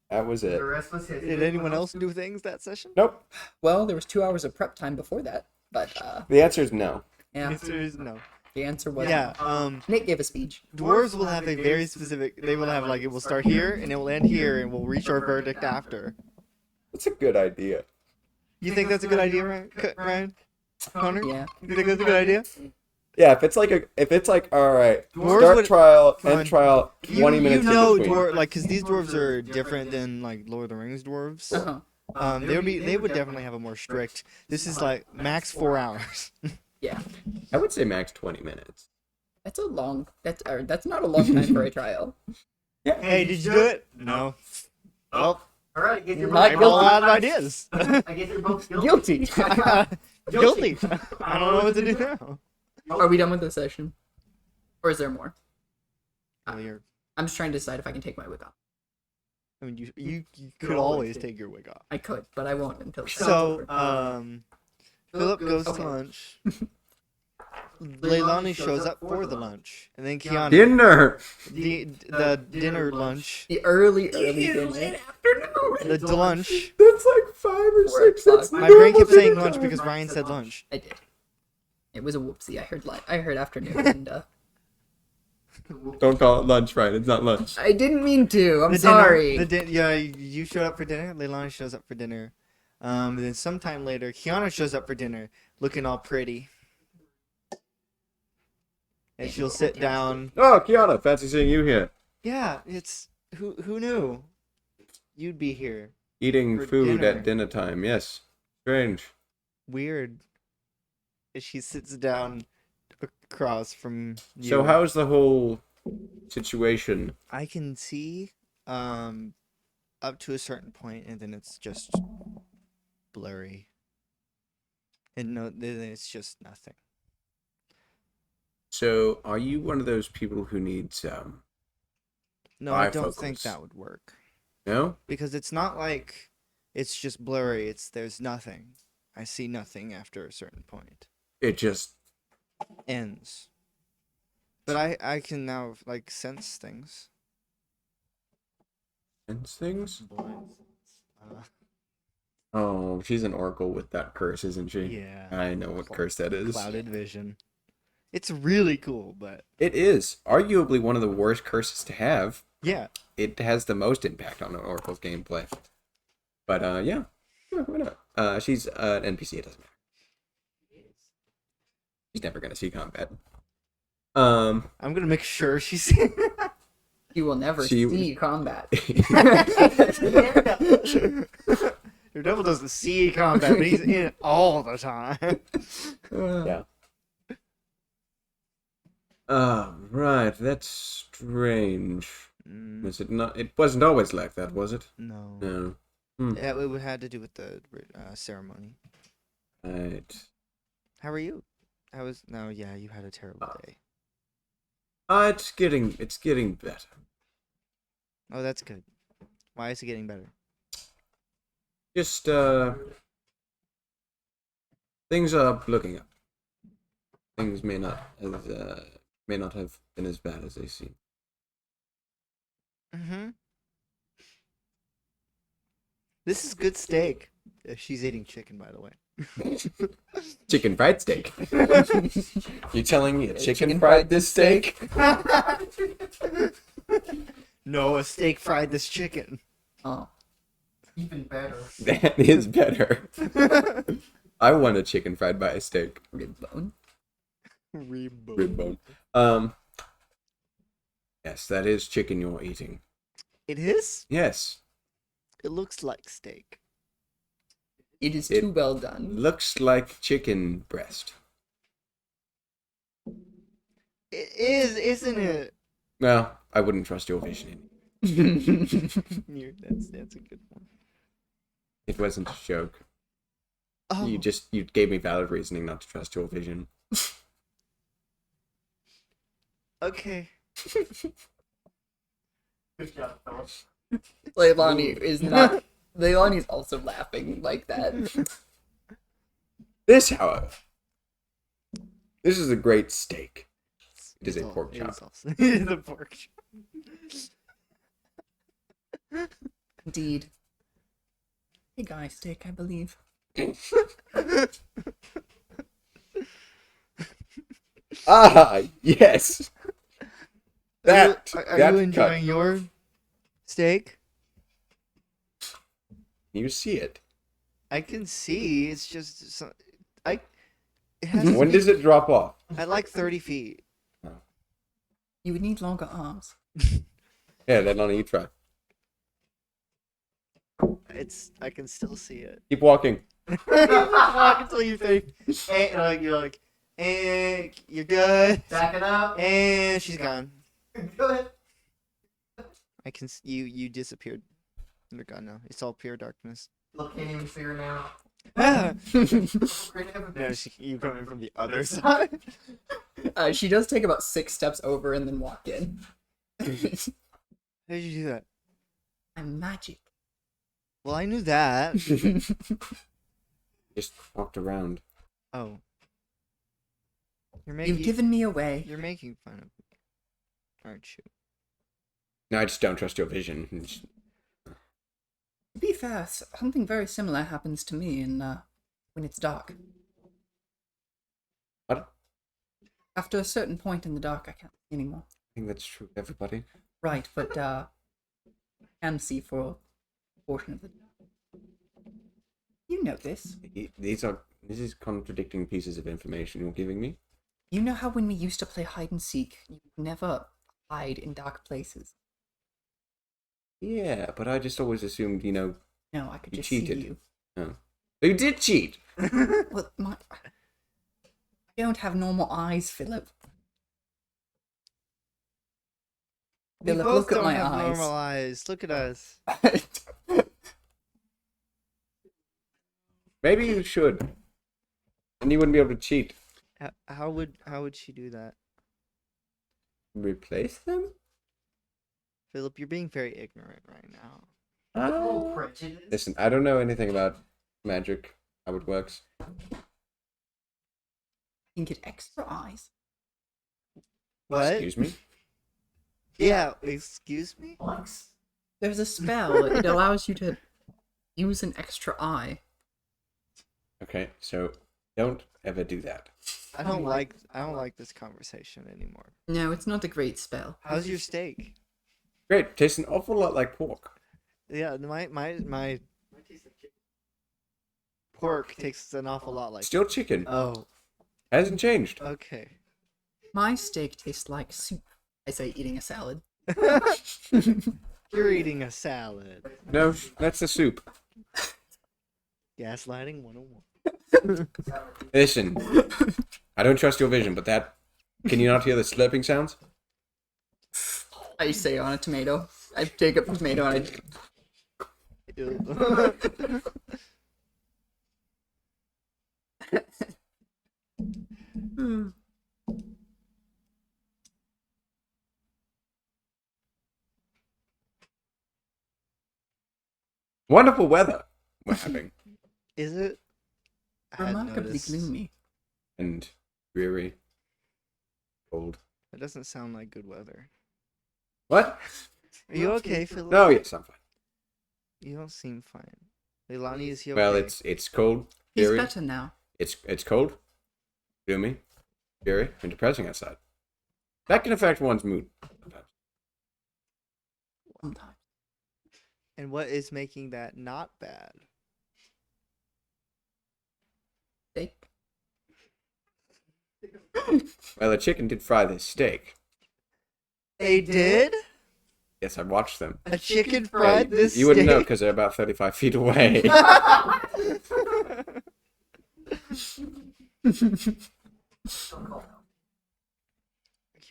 That was it. The rest was his. Did anyone else do things that session? Nope. Well, there was 2 hours of prep time before that, but The answer is no. yeah, Answer is no. the answer was Yeah. Nate gave a speech. Dwarves will have a very specific. They will have like it will start here and it will end here and we'll reach our verdict after. That's a good idea. You think that's a good idea, Ryan? Connor? Yeah. You think that's a good idea? Yeah, if it's like all right, Dwarves start would- trial, Fine. end trial, 20 minutes You know, in between. like, cause these dwarves are different than like Lord of the Rings dwarves. Uh-huh. They would definitely have a more strict. This is like max 4 hours. Yeah. I would say max 20 minutes. That's that's not a long time for a trial. Yeah. Hey, did you do it? No. Well, All right, I guess you're Not I'm both all out of ideas. I guess you're both guilty. Guilty. Guilty. I don't know what to do now. Are we done with this session? Or is there more? Well, you're- I'm just trying to decide if I can take my wig off. I mean, you could always take your wig off. I could, but I won't until it's So, over. Philip goes Okay. to lunch. Leilani shows up for the lunch, and then Kiana. Dinner. The dinner lunch. The early dinner. The lunch. That's like 5 or 6. That's My brain kept normal saying dinner lunch time. because Ryan said lunch. I did. It was a whoopsie. I heard afternoon, and Don't call it lunch, right? It's not lunch. I didn't mean to. I'm The sorry. Dinner, yeah, you showed up for dinner. Leilani shows up for dinner. Then sometime later, Kiana shows up for dinner, looking all pretty. And she'll sit down. Oh, Kiana, fancy seeing you here. Yeah, it's who knew you'd be here. Eating For food dinner. at dinner time. Yes. Strange. Weird. And she sits down across from you. So how's the whole situation? I can see up to a certain point, and then it's just blurry. And no, then it's just nothing. So are you one of those people who needs No, I don't Bifocals. think that would work. no? Because it's not like it's just blurry, there's nothing. I see nothing after a certain point. It just Ends. But I can now like sense things. ends things? Uh, Oh, she's an oracle with that curse, isn't she? yeah. I know what curse that is. Clouded vision. It's really cool, but It is arguably one of the worst curses to have. yeah. It has the most impact on an oracle's gameplay. But yeah, sure, why not? She's an NPC. It doesn't matter. She's never gonna see combat. I'm gonna make sure she's You will never She- see combat. Your devil doesn't see combat, but he's in it all the time. Yeah. Right. That's strange. Was it not? It wasn't always like that, was it? No. No. Yeah, it had to do with the ceremony. Right. How are you? No, yeah, you had a terrible day. It's getting better. Oh, that's good. Why is it getting better? Just things are looking up. Things may not have been as bad as they seem. Mm-hmm. This is good steak. She's eating chicken, by the way. Chicken fried steak. You telling me a chicken Chicken fried fried this steak? No, a steak fried this chicken. Oh. Even better. That is better. I want a chicken fried by a steak. Rib bone. Rib bone. Yes, that is chicken you're eating. It is? Yes. It looks like steak. It is It- too well done. Looks like chicken breast. It is, isn't it? Well, I wouldn't trust your vision. That's a good one. It wasn't a joke. Oh, You gave me valid reasoning not to trust your vision. okay. Good job, fellas. Leilani is not. Leilani's also laughing like that. This, however, this is a great steak. It is a pork It chop. is also- it is a pork chop. Indeed. Hey guy steak, I believe. Ah, yes. That. Are that you enjoying your steak? You see it. I can see. It's just it has to When be does it drop off? at like 30 feet. You would need longer arms. Yeah, then on you try. I can still see it. Keep walking. Walk until you're 30. And you're like, and you're good. Back it up. And she's gone. Good. I can you disappeared. You're gone now. It's all pure darkness. Look, can't even see her now. Ah! Great to have a No, you coming from the other side. She does take about 6 steps over and then walk in. How did you do that? I'm magic. Well, I knew that. Just walked around. Oh. You've given me away. You're making fun of me, aren't you? No, I just don't trust your vision. To be fair, something very similar happens to me when it's dark. What? After a certain point in the dark, I can't see anymore. I think that's true, everybody. Right, but I can see for a portion of the day. You know this. This is contradicting pieces of information you're giving me. You know how when we used to play hide and seek, you could never hide in dark places. Yeah, but I just always assumed, No, I could You just cheated. see you. Oh. You did cheat! Well, I don't have normal eyes, Philip. We Philip, both look at don't my have eyes. normal eyes. Look at us. Maybe you should. And you wouldn't be able to cheat. How would she do that? Replace them? Philip, you're being very ignorant right now. That's a little prejudice. Listen, I don't know anything about magic, how it works. You can get extra eyes. What? Excuse me? Yeah, excuse me? Flex. There's a spell. It allows you to use an extra eye. Okay, so don't ever do that. I don't like this conversation anymore. No, it's not a great spell. How's your steak? Great, tastes an awful lot like pork. Yeah, my pork tastes an awful lot like. Still chicken. Oh, Hasn't changed. okay. My steak tastes like soup. I say eating a salad. You're eating a salad. No, that's the soup. Gaslighting 101. Listen, I don't trust your vision, but that... Can you not hear the slurping sounds? I say on a tomato. I take up a tomato and Ew. Wonderful weather we're having. Is it? I hadn't remarkably noticed. gloomy. And dreary. Cold. That doesn't sound like good weather. What? Are you okay, Philip? No, yes, I'm fine. You don't seem fine. Leilani, is he okay? Well, it's cold, He's dreary. better now. It's cold, gloomy, dreary, and depressing outside. That can affect one's mood. Sometimes. And what is making that not bad? Steak. Well, the chicken did fry this steak. They did? Yes, I watched them. A chicken Yeah, fried this you wouldn't know steak? because they're about 35 feet away. Are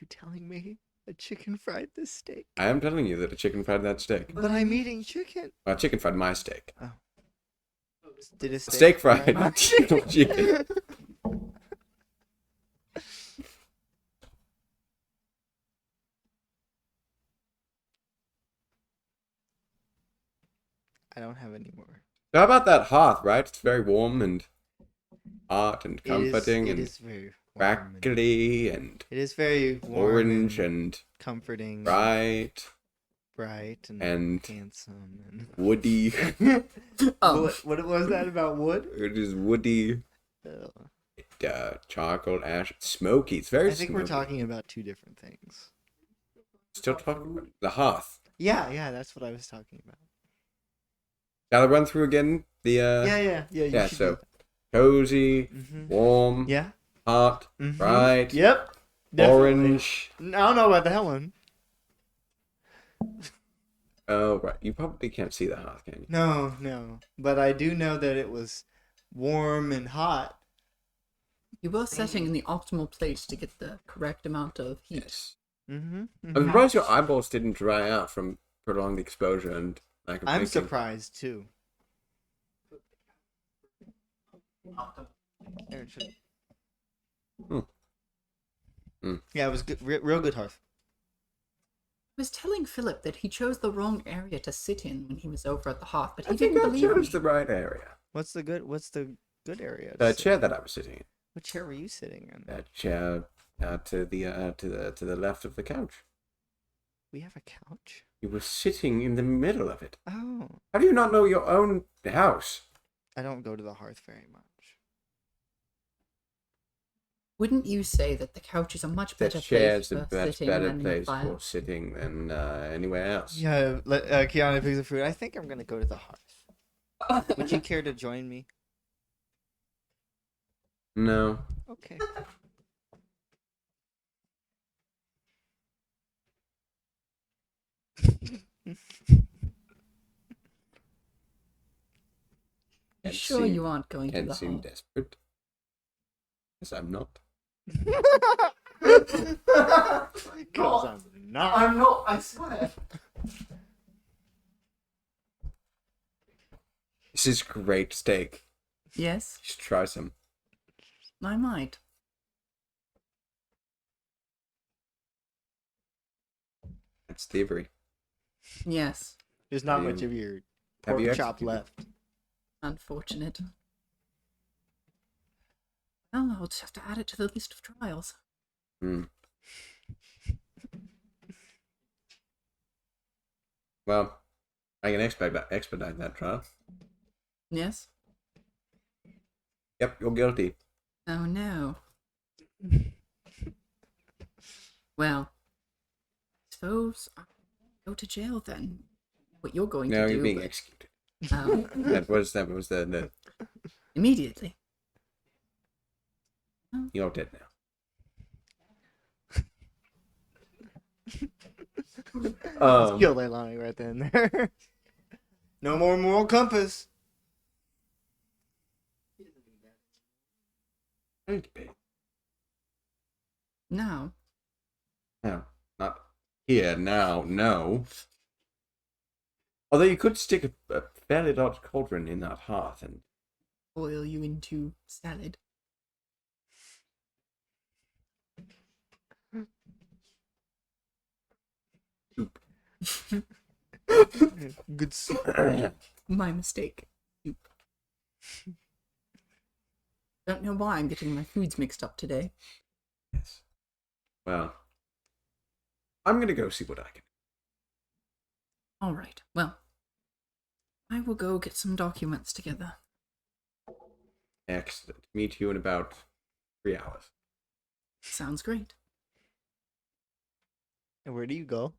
you telling me a chicken fried this steak? I am telling you that a chicken fried that steak. But I'm eating chicken. Chicken fried my steak. Did a Steak fried chicken. I don't have any more. How about that hearth, right? It's very warm and hot and comforting It and is very warm and- crackly and It is very warm orange and and comforting, bright bright and and handsome. And woody. what was that about wood? It is woody. Charcoal, ash, smoky. It's very I think smoky. we're talking about two different things. Still talking about the hearth. Yeah, that's what I was talking about. Shall I run through again? The Yeah. yeah. So cozy, warm, Yeah. hot, Mhm. bright, Yep. Definitely. orange. I don't know about that one. Oh right, you probably can't see the hearth, can you? No. But I do know that it was warm and hot. You were setting in the optimal place to get the correct amount of heat. Yes. Mm-hmm. I'm surprised your eyeballs didn't dry out from prolonged exposure and lack of I'm blinking. surprised too. There it should- Yeah, it was good, real good hearth. I was telling Philip that he chose the wrong area to sit in when he was over at the hearth, but I he think didn't I believe chose me. the right area. What's the good area? to The sit? chair that I was sitting in. What chair were you sitting in? That chair to the left of the couch. We have a couch. You were sitting in the middle of it. Oh, How do you not know your own house? I don't go to the hearth very much. Wouldn't you say that the couch is a much The better chair's place a for much sitting better than the place fire? for sitting than anywhere else. Yeah, Kiana picks the fruit. I think I'm gonna go to the hearth. Would you care to join me? No. Okay. You Can't sure seem- you aren't going to Can't the seem hearth? desperate. Yes, I'm not. Cause I'm not. I'm not, I swear. This is great steak. Yes, You should try some. I might. It's thievery. Yes, There's not Have much you- of your have you pork chop executed? left. unfortunate. Well, I'll just have to add it to the list of trials. Hmm. Well, I can expedite that trial. Yes? Yep, you're guilty. Oh no. Well, I suppose I'll go to jail then. What you're going No, to you're do, being but, executed. um, That was the immediately. you're dead now. Kill Leilani right then and there. No more moral compass. Don't be. Now, No, not here now. No. Although you could stick a fairly large cauldron in that hearth and boil you into salad. Good soup. My mistake. Soup. Don't know why I'm getting my foods mixed up today. yes. Well, I'm gonna go see what I can. All right. Well, I will go get some documents together. Excellent. Meet you in about 3 hours. Sounds great. And where do you go?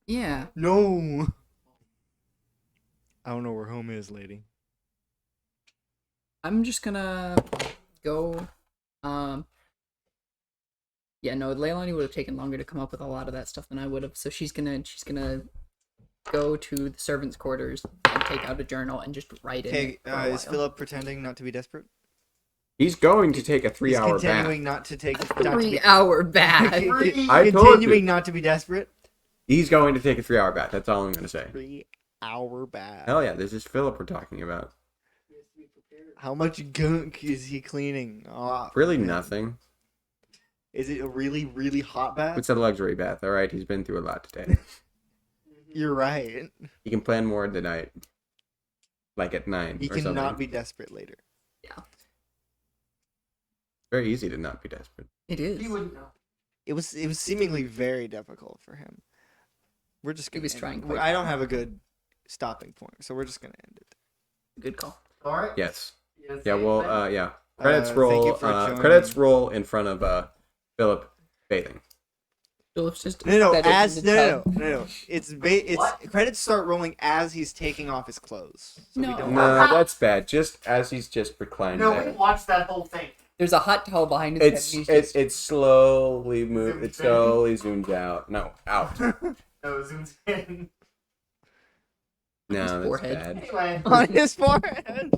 Yeah. No. I don't know where home is, lady. I'm just gonna go. Yeah, no, Leilani would have taken longer to come up with a lot of that stuff than I would have. So she's gonna go to the servants' quarters and take out a journal and just write in Okay, it for a is while. Philip pretending not to be desperate? He's going to take a He's 3-hour bath. continuing not to take. Not to be, 3-hour bath. I told continuing you. not to be desperate. He's going to take a 3-hour bath. That's all I'm going to say. 3-hour bath. Hell yeah, this is Philip we're talking about. How much gunk is he cleaning off? Really man? nothing. Is it a really, really hot bath? It's a luxury bath, alright? He's been through a lot today. You're right. He can plan more in the night. Like at 9 He or something. cannot be desperate later. Very easy to not be desperate. It is. He wouldn't know. It was seemingly very difficult for him. We're just He gonna was end trying it. quite I don't hard. have a good stopping point, so we're just gonna end it. Good call. All right. Yes. Yes, Yeah, well, man. yeah. Credits thank roll. you for joining. Credits roll in front of Philip bathing. Philip's just No, bedded as in the no, tub. no. It's What? credits start rolling as he's taking off his clothes. So we No. don't. No, that's bad. Just as he's just reclining No, we there. watched that whole thing. There's a hot towel behind his It's head. And he's just, it slowly moves. Zooms It slowly zooms out. No, out. No, zooms in. No, that's forehead. bad. Anyway. On his forehead.